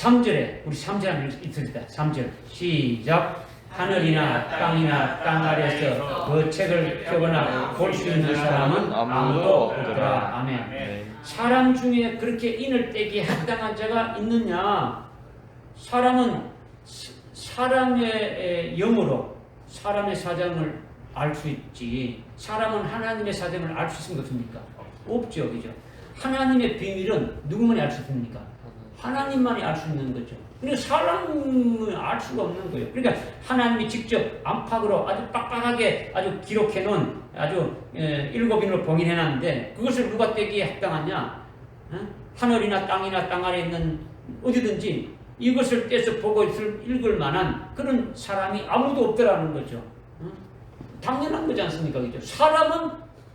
3절에 우리 3절 한번 읽읍시다. 3절 시작. 하늘이나 땅이나 땅 아래에서 그 책을 펴거나 볼 수 있는 사람은 아무도 없더라. 아멘. 사람 중에 그렇게 인을 떼기에 합당한 자가 있느냐? 사람은 사람의 영으로 사람의 사정을 알 수 있지. 사람은 하나님의 사정을 알 수 있는 것입니까? 없죠. 그죠? 하나님의 비밀은 누구만이 알 수 있습니까? 하나님만이 알 수 있는 거죠. 그러니까 사람은 알 수가 없는 거예요. 그러니까 하나님이 직접 안팎으로 아주 빡빡하게 아주 기록해 놓은 아주 7인으로 봉인해 놨는데 그것을 누가 떼기에 합당하냐? 하늘이나 땅 아래에 있는 어디든지 이것을 떼서 보고 읽을 만한 그런 사람이 아무도 없더라는 거죠. 당연한 거지 않습니까? 그죠? 사람은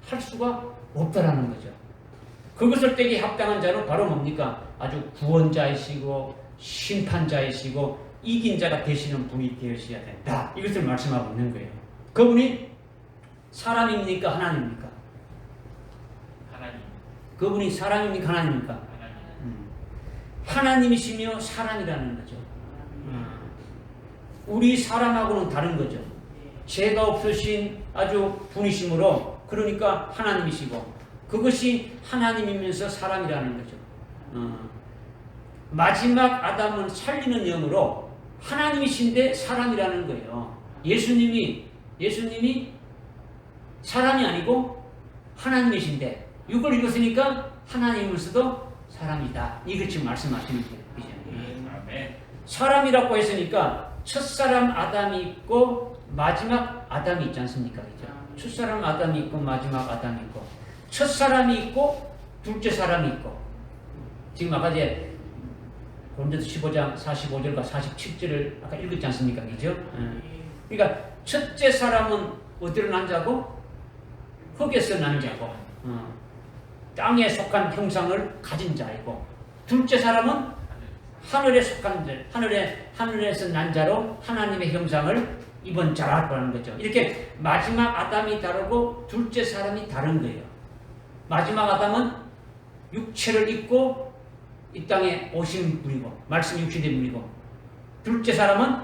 할 수가 없다라는 거죠. 그것을 떼기 합당한 자는 바로 뭡니까? 아주 구원자이시고 심판자이시고 이긴 자가 되시는 분이 되어셔야 된다. 이것을 말씀하고 있는 거예요. 그분이 사람입니까? 하나님입니까? 하나님. 그분이 사람입니까? 하나님입니까? 하나님. 하나님이시며 사람이라는 거죠. 우리 사람하고는 다른 거죠. 죄가 없으신 아주 분이심으로 그러니까 하나님이시고 그것이 하나님이면서 사람이라는 거죠. 마지막 아담은 살리는 영으로 하나님이신데 사람이라는 거예요. 예수님이 사람이 아니고 하나님이신데 육을 입었으니까 하나님이면서도 사람이다. 이걸 지금 말씀하시는 거예요. 그죠? 아멘. 사람이라고 했으니까 첫사람 아담이 있고 마지막 아담이 있지 않습니까? 그죠? 첫사람 아담이 있고 마지막 아담이 있고 첫사람이 있고 둘째 사람이 있고 지금 아까 이제 고린도서 15장 45절과 47절을 아까 읽었지 않습니까? 그죠? 그러니까 첫째 사람은 어디로 난 자고? 흙에서 난 자고 땅에 속한 형상을 가진 자이고, 둘째 사람은 하늘에 속한 자, 하늘에서 난 자로 하나님의 형상을 입은 자라고 하는 거죠. 이렇게 마지막 아담이 다르고 둘째 사람이 다른 거예요. 마지막 아담은 육체를 입고 이 땅에 오신 분이고, 말씀 육체된 분이고, 둘째 사람은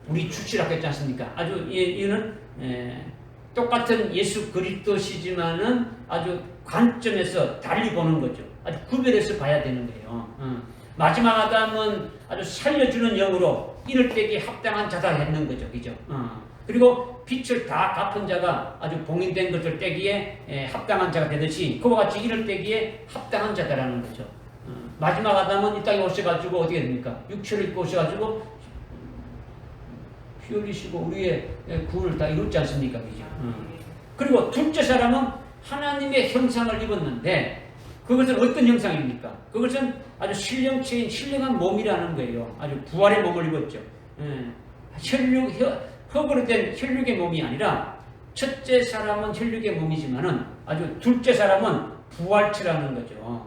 우리 주치라고 했지 않습니까? 아주 이는 똑같은 예수 그리스도시지만은 아주 관점에서 달리 보는 거죠. 아주 구별해서 봐야 되는 거예요. 마지막 아담은 아주 살려주는 영으로 이를 떼기에 합당한 자다 했는 거죠. 그죠? 그리고 빛을 다 갚은 자가 아주 봉인된 것을 떼기에 합당한 자가 되듯이, 그와 같이 이를 떼기에 합당한 자다라는 거죠. 마지막 아담은 이 땅에 오셔가지고 어떻게 됩니까? 육체를 입고 오셔가지고 피 흘리시고 우리의 구원을 다 이뤘지 않습니까? 그죠? 그리고 둘째 사람은 하나님의 형상을 입었는데, 그것은 어떤 형상입니까? 그것은 아주 신령체인 신령한 몸이라는 거예요. 아주 부활의 몸을 입었죠. 흙으로 된 혈육의 몸이 아니라, 첫째 사람은 혈육의 몸이지만은 아주 둘째 사람은 부활체라는 거죠.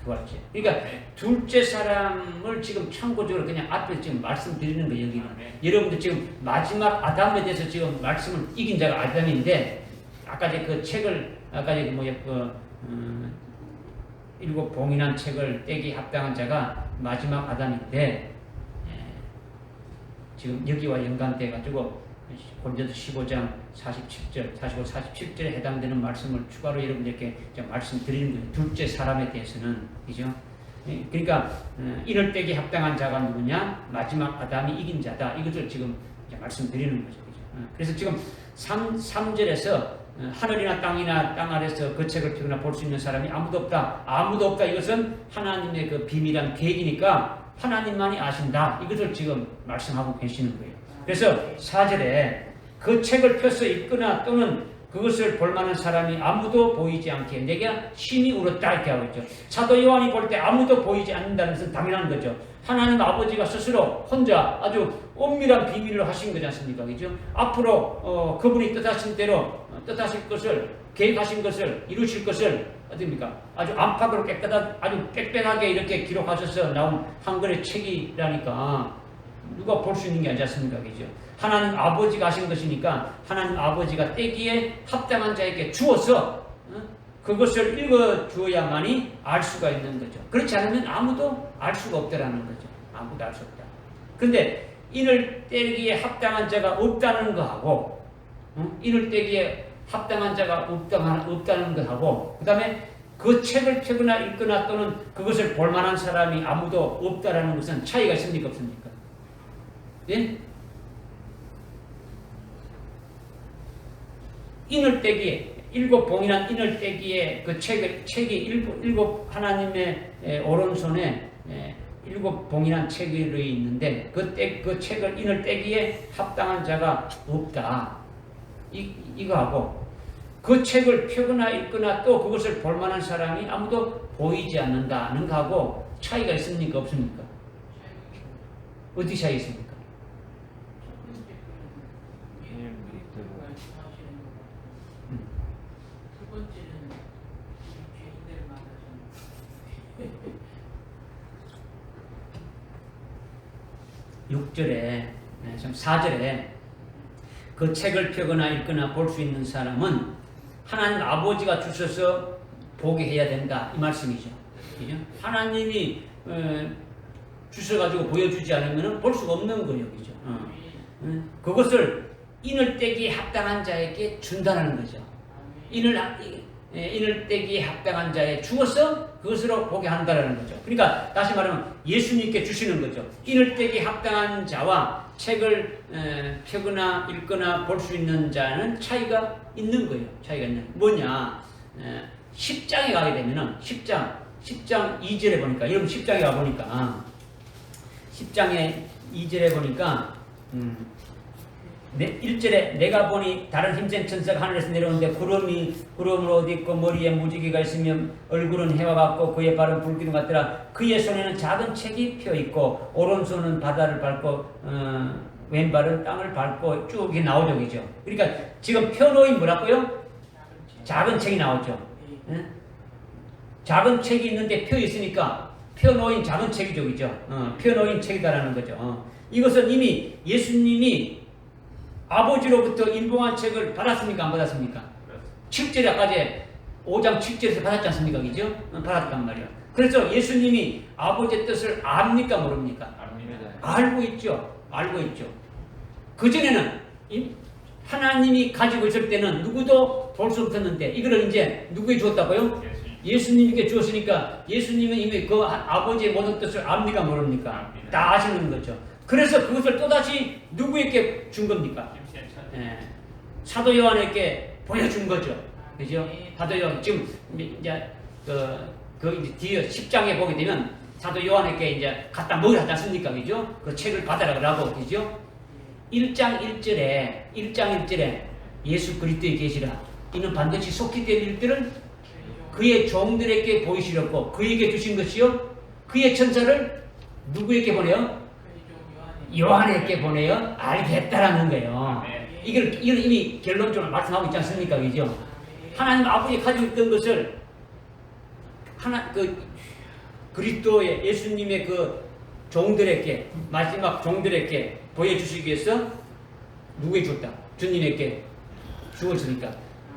부활체. 그러니까 둘째 사람을 지금 참고적으로 그냥 앞에 지금 말씀드리는 거예요. 여기는 여러분들 지금 마지막 아담에 대해서 지금 말씀을 이긴 자가 아담인데, 아까 그 책을 아까 일곱 봉인한 책을 떼기 합당한 자가 마지막 아담인데, 지금 여기와 연관돼 가지고 고린도서 15장 47절, 45, 47절에 해당되는 말씀을 추가로 여러분들께 말씀드리는 거예요. 둘째 사람에 대해서는, 그죠? 그러니까 이를 떼기 합당한 자가 누구냐? 마지막 아담이 이긴 자다. 이것을 지금 말씀드리는 거죠. 그죠? 그래서 지금 3절에서 하늘이나 땅이나 땅 아래서 그 책을 펴거나 볼 수 있는 사람이 아무도 없다. 아무도 없다. 이것은 하나님의 그 비밀한 계획이니까 하나님만이 아신다. 이것을 지금 말씀하고 계시는 거예요. 그래서 4절에 그 책을 펴서 읽거나 또는 그것을 볼만한 사람이 아무도 보이지 않게 내가 심히 울었다 이렇게 하고 있죠. 사도 요한이 볼 때 아무도 보이지 않는다는 것은 당연한 거죠. 하나님 아버지가 스스로 혼자 아주 엄밀한 비밀로 하신 거지 않습니까? 그죠? 앞으로 그분이 뜻하신 대로 뜻하실 것을, 계획하신 것을, 이루실 것을 어떻습니까? 아주 안팎으로 깨끗한, 아주 빽빽하게 이렇게 기록하셔서 나온 한글의 책이라니까 누가 볼 수 있는 게 아니지 않습니까? 그죠? 하나님 아버지가 하신 것이니까 하나님 아버지가 떼기에 합당한 자에게 주어서 그것을 읽어 주어야만이 알 수가 있는 거죠. 그렇지 않으면 아무도 알 수가 없다라는 거죠. 아무도 알 수 없다. 그런데 인을 떼기에 합당한 자가 없다는 거하고, 인을 떼기에 합당한 자가 없다는 것하고, 그 다음에 그 책을 펴거나 읽거나 또는 그것을 볼 만한 사람이 아무도 없다라는 것은 차이가 있습니까? 없습니까? 예? 인을 떼기에, 일곱 봉인한 인을 떼기에 그 책이 일곱 하나님의 오른손에 일곱 봉인한 책이 있는데 그 책을 인을 떼기에 합당한 자가 없다. 이거하고 그 책을 펴거나 읽거나 또 그것을 볼 만한 사람이 아무도 보이지 않는다는 거하고 차이가 있습니까? 없습니까? 어디 차이 있습니까? 두 번째는 죄인들을 만나서 6절에, 지금 4절에 그 책을 펴거나 읽거나 볼 수 있는 사람은 하나님 아버지가 주셔서 보게 해야 된다. 이 말씀이죠. 그죠? 하나님이 주셔가지고 보여주지 않으면 볼 수가 없는 거예요. 그죠? 그것을 인을 떼기에 합당한 자에게 준다는 거죠. 인을 떼기에 합당한 자에 주어서 그것으로 보게 한다는 거죠. 그러니까 다시 말하면 예수님께 주시는 거죠. 인을 떼기에 합당한 자와 책을 펴거나 읽거나 볼 수 있는 자는 차이가 있는 거예요. 차이가 있는. 뭐냐? 10장에 가게 되면은 10장 2절에 보니까, 여러분 10장에 가 보니까 10장에 2절에 보니까 1절에 내가 보니 다른 힘센 천사가 하늘에서 내려오는데 구름을 옷 입고 머리에 무지개가 있으며 얼굴은 해와 같고 그의 발은 불기둥 같더라. 그의 손에는 작은 책이 펴 있고 오른손은 바다를 밟고 왼발은 땅을 밟고 쭉 이렇게 나오죠, 그죠? 그러니까 지금 펴놓인 뭐라고요? 작은 책이 나오죠. 예? 작은 책이 있는데 펴 있으니까 펴놓인 작은 책이죠, 그죠? 펴놓인 책이다라는 거죠. 이것은 이미 예수님이 아버지로부터 인봉한 책을 받았습니까? 안 받았습니까? 7절에 아까 5장 7절에서 받았지 않습니까? 그죠? 받았단 말이야. 그래서 예수님이 아버지의 뜻을 압니까? 모릅니까? 압니다. 알고 있죠. 알고 있죠. 그전에는 하나님이 가지고 있을 때는 누구도 볼 수 없었는데 이거를 이제 누구에게 주었다고요? 예수님께 주었으니까 예수님은 이미 그 아버지의 모든 뜻을 압니까? 모릅니까? 다 아시는 거죠. 그래서 그것을 또다시 누구에게 준 겁니까? 사도 요한에게 보여준 거죠. 그죠? 사도 요한, 지금 이제 이제 뒤에 10장에 보게 되면 사도 요한에게 이제 갖다 먹으라 하지 않습니까? 그죠? 그 책을 받아라 그러고, 그죠? 1장 1절에 예수 그리스도에 계시라. 이는 반드시 속히 될 일들을 그의 종들에게 보이시렸고 그에게 주신 것이요. 그의 천사를 누구에게 보내요? 요한에게 보내요. 알겠다라는 거예요. 이걸 이미 결론적으로 말씀하고 있지 않습니까? 그죠? 하나님 아버지 가지고 있던 것을 그리스도의 예수님의 그 종들에게 마지막 종들에게 보여주시기 위해서 누구에게 줬다? 주님에게 주었으니까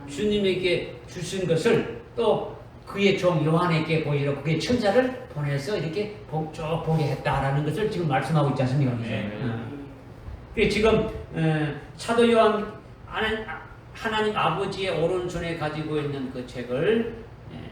주님에게 주신 것을 또 그의 종 요한에게 보이러 그의 천사를 보내서 이렇게 쭉 보게 했다라는 것을 지금 말씀하고 있지 않습니까? 그래서 지금 사도 요한 하나님 아버지의 오른손에 가지고 있는 그 책을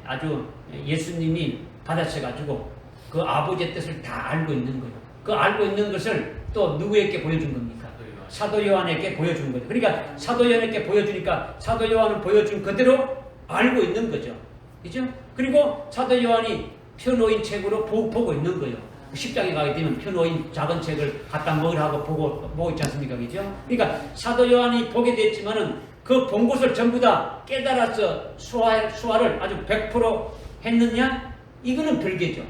아주 예수님이 받아셔가지고 그 아버지의 뜻을 다 알고 있는 거예요. 그 알고 있는 것을 또 누구에게 보여준 겁니까? 사도 요한에게 보여준 거죠. 그러니까 사도 요한에게 보여주니까 사도 요한은 보여준 그대로 알고 있는 거죠. 그죠? 그리고 사도 요한이 펴놓인 책으로 보고 있는 거예요. 10장에 가게 되면 펴놓인 작은 책을 갖다 먹으라고 보고 있지 않습니까? 그죠? 그러니까 사도 요한이 보게 됐지만은 그 본 것을 전부 다 깨달아서 수화를 아주 100% 했느냐? 이거는 별개죠.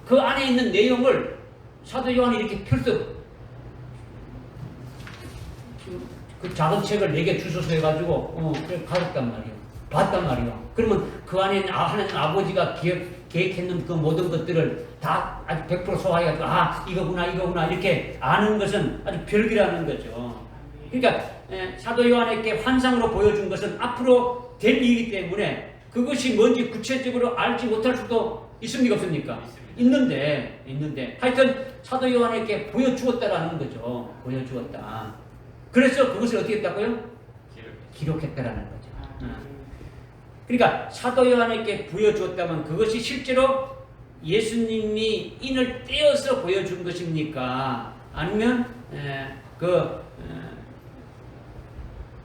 그 안에 있는 내용을 사도 요한이 이렇게 펼쳐 그 작은 책을 내게 주소서 해가지고 그래 가졌단 말이에요. 봤단 말이에요. 그러면 그 안에 있는 하나님 아버지가 계획했는 그 모든 것들을 다 아주 100% 소화해가지고 이거구나 이렇게 아는 것은 아주 별기라는 거죠. 그러니까 사도 요한에게 환상으로 보여준 것은 앞으로 될 일이기 때문에 그것이 뭔지 구체적으로 알지 못할 수도 있습니까? 없습니까? 있는데 하여튼 사도 요한에게 보여주었다라는 거죠. 보여주었다. 그래서 그것을 어떻게 했다고요? 기록했다라는 거죠. 그러니까 사도 요한에게 보여주었다면 그것이 실제로 예수님이 인을 떼어서 보여준 것입니까? 아니면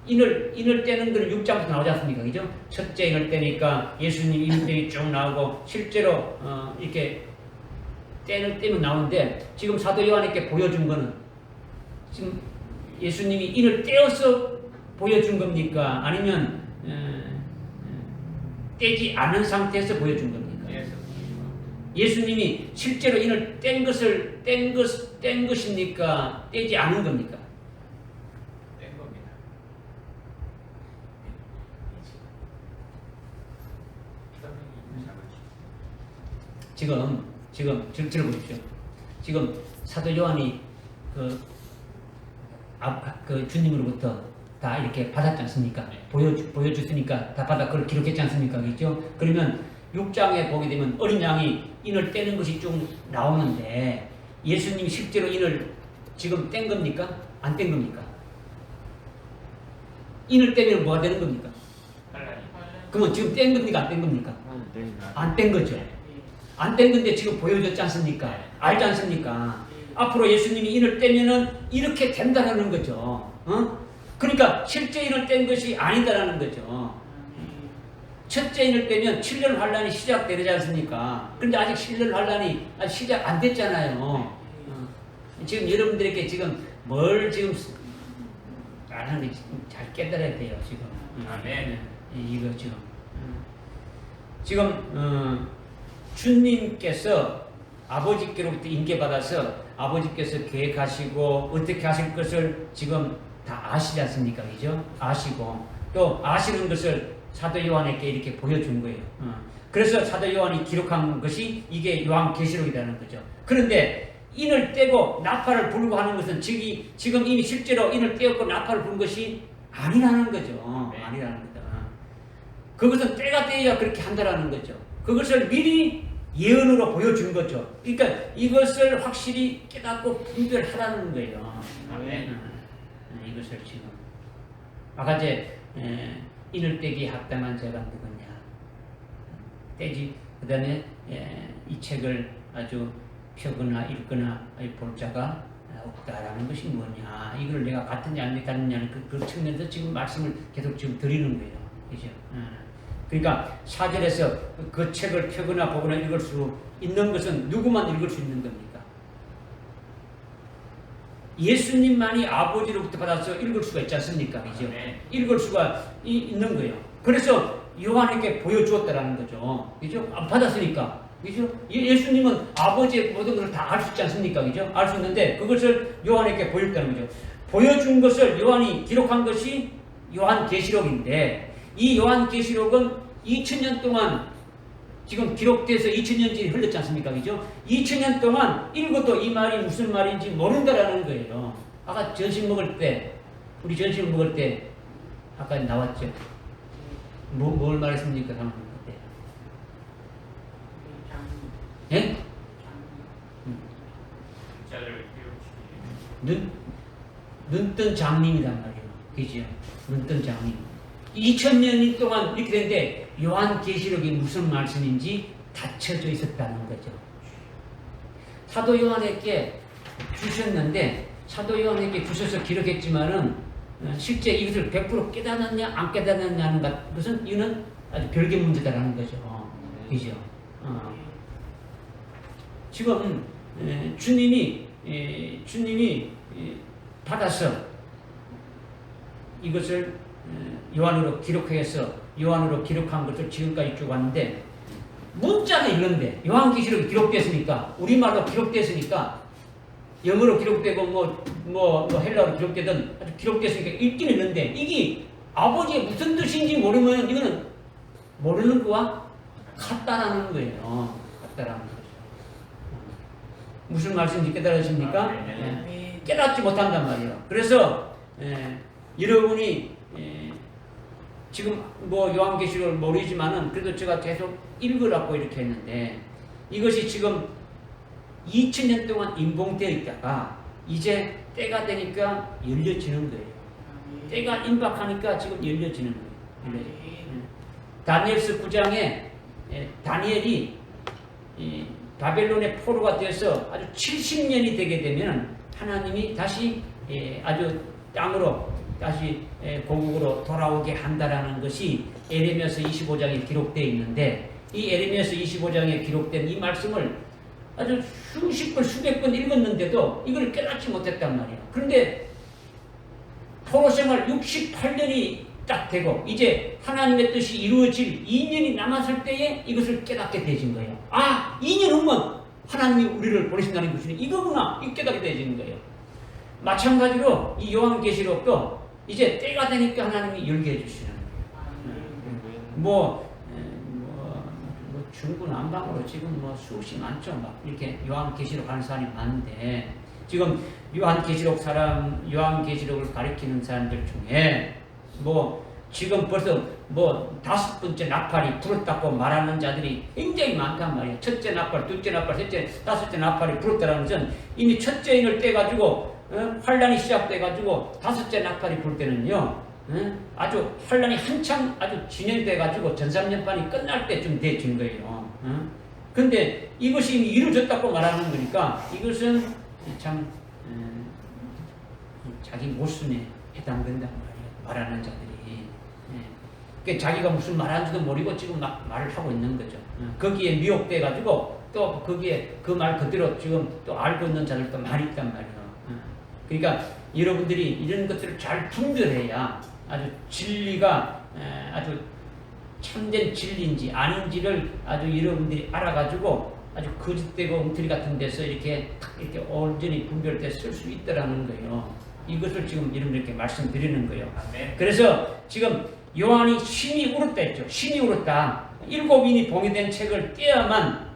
인을 떼는 건 6장부터 나오지 않습니까? 그죠? 첫째 인을 떼니까 예수님 인들이 쭉 나오고 실제로 이렇게 떼면 나오는데 지금 사도 요한에게 보여준 거는 지금 예수님이 인을 떼어서 보여준 겁니까? 아니면 떼지 않은 상태에서 보여준 겁니까? 예수님이 실제로 인을 뗀 것입니까? 떼지 않은 겁니까? 뗀 겁니다. 지금 들어보십시오. 지금 사도 요한이 그 주님으로부터 다 이렇게 받았지 않습니까? 보여줬으니까 다 받아 그걸 기록했지 않습니까? 그렇죠? 그러면 6장에 보게 되면 어린 양이 인을 떼는 것이 좀 나오는데 예수님이 실제로 인을 지금 뗀 겁니까? 안 뗀 겁니까? 인을 떼면 뭐가 되는 겁니까? 그러면 지금 뗀 겁니까? 안 뗀 겁니까? 안 뗀 거죠. 안 뗀 건데 지금 보여줬지 않습니까? 알지 않습니까? 앞으로 예수님이 인을 떼면은 이렇게 된다는 거죠. 그러니까 실제 인을 뗀 것이 아니다라는 거죠. 첫째 인을 떼면 7년 환란이 시작되지 않습니까? 그런데 아직 7년 환란이 아직 시작 안 됐잖아요. 지금 여러분들에게 지금 뭘 지금 말하는 게 잘 깨달아야 돼요 지금. 아멘. 이거 지금 주님께서 아버지께로부터 인계받아서 아버지께서 계획하시고 어떻게 하실 것을 지금 다 아시지 않습니까? 그죠? 아시고 또 아시는 것을 사도 요한에게 이렇게 보여준 거예요. 그래서 사도 요한이 기록한 것이 이게 요한계시록이라는 거죠. 그런데 인을 떼고 나팔을 불고 하는 것은 지금 이미 실제로 인을 떼었고 나팔을 부는 것이 아니라는 거죠. 네. 아니라는 거다. 그것은 때가 되어야 그렇게 한다라는 거죠. 그것을 미리 예언으로 보여준 거죠. 그러니까 이것을 확실히 깨닫고 분별하라는 거예요. 아멘. 이것을 지금 아까 이제 인을 떼기에 합당한 자가 누구냐 떼지 그 다음에 이 책을 아주 펴거나 읽거나 볼 자가 없다라는 것이 뭐냐 이걸 내가 같은지 안 같느냐는 그 측면에서 지금 말씀을 계속 지금 드리는 거예요. 그죠? 그러니까 4절에서 그 책을 펴거나 보거나 읽을 수 있는 것은 누구만 읽을 수 있는 겁니까? 예수님만이 아버지로부터 받아서 읽을 수가 있지 않습니까? 그죠? 네. 읽을 수가 있는 거예요. 그래서 요한에게 보여주었다라는 거죠. 그죠? 안 받았으니까. 그죠? 예수님은 아버지의 모든 것을 다 알 수 있지 않습니까? 그죠? 알 수 있는데 그것을 요한에게 보였다는 거죠. 보여준 것을 요한이 기록한 것이 요한계시록인데 이 요한계시록은 2000년 동안 지금 기록돼서 2000년이 흘렀지 않습니까? 그죠? 2000년 동안 읽어도 이 말이 무슨 말인지 모른다라는 거예요. 아까 전식 먹을 때, 우리 전식 먹을 때 아까 나왔죠? 뭘 말했습니까? 그때? 예? 자를 비우시기. 눈뜬 장님이란 말이에요. 그죠? 눈뜬 장님. 2000년 동안 이렇게 됐는데 요한계시록이 무슨 말씀인지 닫혀져 있었다는 거죠. 사도 요한에게 주셨는데 사도 요한에게 주셔서 기록했지만은 실제 이것을 100% 깨닫느냐 안 깨닫느냐는 것은 이는 아주 별개 문제다라는 거죠. 그죠? 지금 주님이 받아서 이것을 요한으로 기록한 것을 지금까지 쭉 왔는데 문자는 이런데 요한계시록이 기록됐으니까 우리말로 기록됐으니까 영어로 기록되고 뭐 헬라어로 기록되든 아주 기록됐으니까 읽기는 있는데 이게 아버지의 무슨 뜻인지 모르면 이거는 모르는 거와 같다라는 거예요. 같다라는 거죠. 무슨 말씀인지 깨달으십니까? 네. 깨닫지 못한단 말이에요. 그래서 여러분이 지금 뭐 요한계시록을 모르지만은 그래도 제가 계속 읽으라고 이렇게 했는데 이것이 지금 2000년 동안 임봉되어 있다가 이제 때가 되니까 열려지는 거예요. 때가 임박하니까 지금 열려지는 거예요. 다니엘서 9장에 다니엘이 바벨론의 포로가 되어서 아주 70년이 되게 되면 하나님이 다시 아주 땅으로 다시 고국으로 돌아오게 한다라는 것이 에레미야서 25장에 기록되어 있는데 이 에레미야서 25장에 기록된 이 말씀을 아주 수십 번 수백 번 읽었는데도 이걸 깨닫지 못했단 말이에요. 그런데 포로 생활 68년이 딱 되고 이제 하나님의 뜻이 이루어질 2년이 남았을 때에 이것을 깨닫게 되어진 거예요. 아, 2년 후면 하나님이 우리를 보내신다는 것이 이거구나. 이 깨닫게 되어지는 거예요. 마찬가지로 이 요한계시록도 이제 때가 되니까 하나님이 열게 해주시는 거예요. 뭐 중구 남방으로 지금 뭐 수없이 많죠. 막 이렇게 요한계시록 하는 사람이 많은데 지금 요한계시록을 가리키는 사람들 중에 뭐 지금 벌써 뭐 5번째 나팔이 불었다고 말하는 자들이 굉장히 많단 말이에요. 첫째 나팔, 둘째 나팔, 셋째, 다섯째 나팔이 불었다는 것은 이미 첫째 인을 떼가지고 환란이 시작돼가지고 다섯째 나팔이 불 때는요 아주 환란이 한참 아주 진행돼가지고 전삼년반이 끝날 때쯤 돼진 거예요. 근데 이것이 이미 이루어졌다고 말하는 거니까 이것은 참 자기 모순에 해당된단 말이에요. 말하는 자들이. 그러니까 자기가 무슨 말하는지도 모르고 지금 막 말을 하고 있는 거죠. 거기에 미혹돼가지고 또 거기에 그 말 그대로 지금 또 알고 있는 자들도 많이 있단 말이에요. 그러니까 여러분들이 이런 것들을 잘 분별해야 아주 진리가 아주 참된 진리인지 아닌지를 아주 여러분들이 알아가지고 아주 거짓되고 엉터리 같은 데서 이렇게 온전히 분별돼 쓸 수 있다라는 거예요. 이것을 지금 여러분들께 말씀드리는 거예요. 아멘. 그래서 지금 요한이 신이 울었다 했죠. 신이 울었다. 7인이 봉인된 책을 떼어야만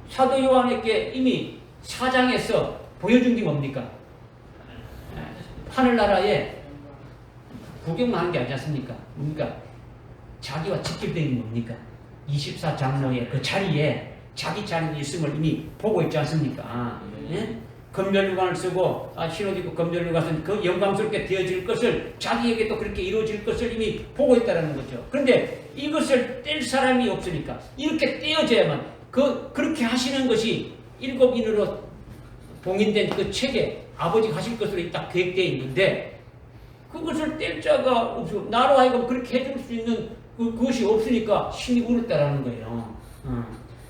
사도 요한에게 이미 4장에서 보여준 게 뭡니까? 하늘나라에 구경만 한 게 아니지 않습니까? 뭡니까? 자기와 직결된 게 뭡니까? 24장로의 그 자리에 자기 자리에 있음을 이미 보고 있지 않습니까? 예? 검열류관을 쓰고 신옷 입고 검열류관을 그 영광스럽게 되어질 것을 자기에게도 그렇게 이루어질 것을 이미 보고 있다는 거죠. 그런데 이것을 뗄 사람이 없으니까 이렇게 떼어져야만 그렇게 하시는 것이 7인으로 봉인된 그 책에 아버지가 하실 것으로 딱 계획되어 있는데 그것을 뗄 자가 없어. 나로 하여금 그렇게 해줄 수 있는 그것이 없으니까 신이 울었다라는 거예요.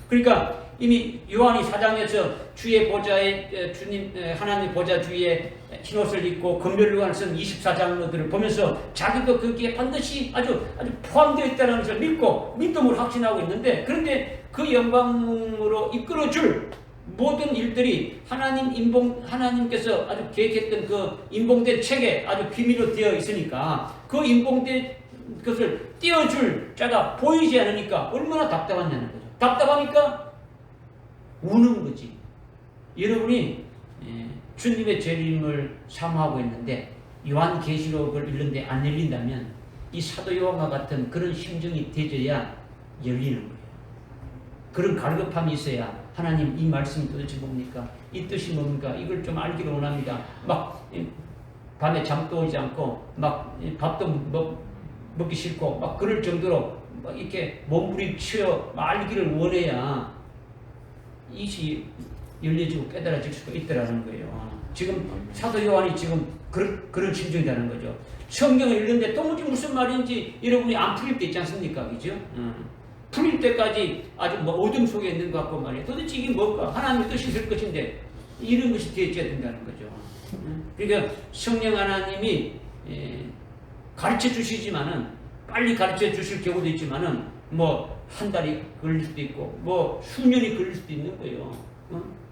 그러니까 이미 요한이 4장에서 주의 보좌에 주님 하나님 보좌 주위에 흰옷을 입고 검열류관을 쓴 24장로들을 보면서 자기도 거기에 반드시 아주 포함되어 있다는 것을 믿음으로 확신하고 있는데 그런데 그 영광으로 이끌어줄 모든 일들이 하나님께서 아주 계획했던 그 인봉된 책에 아주 비밀로 되어 있으니까 그 인봉된 것을 띄워줄 자가 보이지 않으니까 얼마나 답답하냐는 거죠. 답답하니까 우는 거지. 여러분이 주님의 재림을 사모하고 있는데 요한계시록을 읽는데 안 열린다면 이 사도 요한과 같은 그런 심정이 되져야 열리는 거예요. 그런 갈급함이 있어야 하나님 이 말씀이 도대체 뭡니까? 이 뜻이 뭡니까? 이걸 좀 알기를 원합니다. 막 밤에 잠도 오지 않고 막 밥도 먹기 싫고 막 그럴 정도로 막 이렇게 몸부림치어 알기를 원해야 이것이 열려지고 깨달아질 수가 있더라는 거예요. 지금 사도 요한이 지금 그런 심정이라는 거죠. 성경을 읽는데 도무지 무슨 말인지 여러분이 안 풀릴 때 있지 않습니까? 그죠? 풀릴 때까지 아주 어둠 속에 있는 것 같고 말이에요. 도대체 이게 뭘까? 하나님의 뜻이 있을 것인데 이런 것이 되어져야 된다는 거죠. 그러니까 성령 하나님이 가르쳐 주시지만은 빨리 가르쳐 주실 경우도 있지만은 한 달이 걸릴 수도 있고 수년이 걸릴 수도 있는 거예요.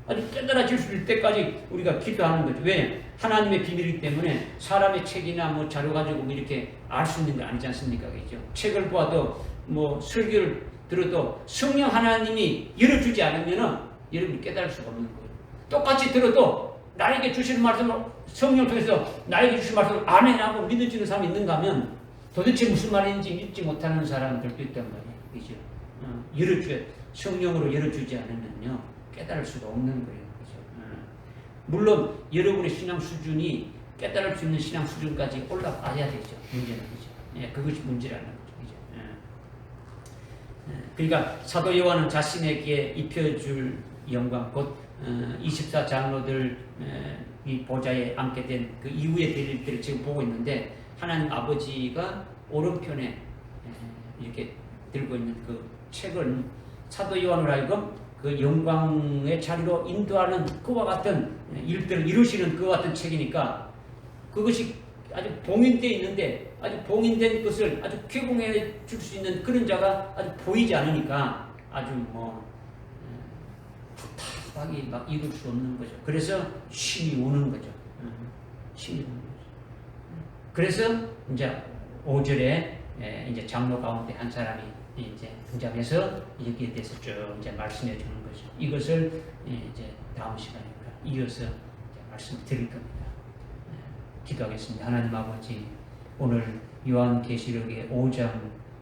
아주 깨달아질 수 있을 때까지 우리가 기도하는 거죠. 왜? 하나님의 비밀이기 때문에 사람의 책이나 자료 가지고 이렇게 알 수 있는 게 아니지 않습니까? 그죠? 책을 보아도 설교를 들어도 성령 하나님이 열어주지 않으면은 여러분이 깨달을 수가 없는 거예요. 똑같이 들어도 나에게 주시는 말씀을 성령 통해서 나에게 주신 말씀을 아멘 하고 믿어지는 사람이 있는가 하면 도대체 무슨 말인지 믿지 못하는 사람들도 있단 말이에요. 그죠? 성령으로 열어주지 않으면요 깨달을 수가 없는 거예요. 그죠? 물론 여러분의 신앙 수준이 깨달을 수 있는 신앙 수준까지 올라가야 되죠. 문제는 그죠? 그것이 문제라는 거죠. 그러니까 사도 요한은 자신에게 입혀줄 영광 곧 24장로들 이 보좌에 앉게 된 그 이후의 될 일들을 지금 보고 있는데 하나님 아버지가 오른편에 이렇게 들고 있는 그 책은 사도 요한을 하여금 그 영광의 자리로 인도하는 그와 같은 일들을 이루시는 그와 같은 책이니까 그것이 아주 봉인되어 있는데 아주 봉인된 것을 아주 개봉해 줄 수 있는 그런 자가 아주 보이지 않으니까 아주 답답하게 막 이룰 수 없는 거죠. 그래서 신이 오는 거죠. 신이 오는 거죠. 그래서 이제 5절에 이제 장로 가운데 한 사람이 이제 등장해서 여기에 대해서 쭉 이제 말씀해 주는 거죠. 이것을 이제 다음 시간에 이어서 이제 말씀드릴 겁니다. 기도하겠습니다. 하나님 아버지, 오늘 요한계시록의 5장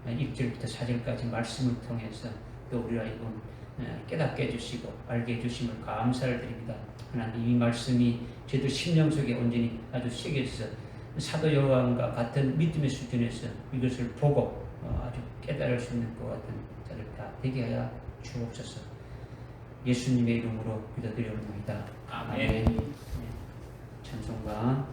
1절부터 4절까지 말씀을 통해서 또 우리가 이건 깨닫게 해주시고 알게 해주심을 감사를 드립니다. 하나님 이 말씀이 저희들 심령 속에 온전히 아주 새겨서 사도 요한과 같은 믿음의 수준에서 이것을 보고 아주 깨달을 수 있는 것 같은 자들 다 되게 하여 주옵소서. 예수님의 이름으로 기도드리옵나이다. 아멘. 찬송가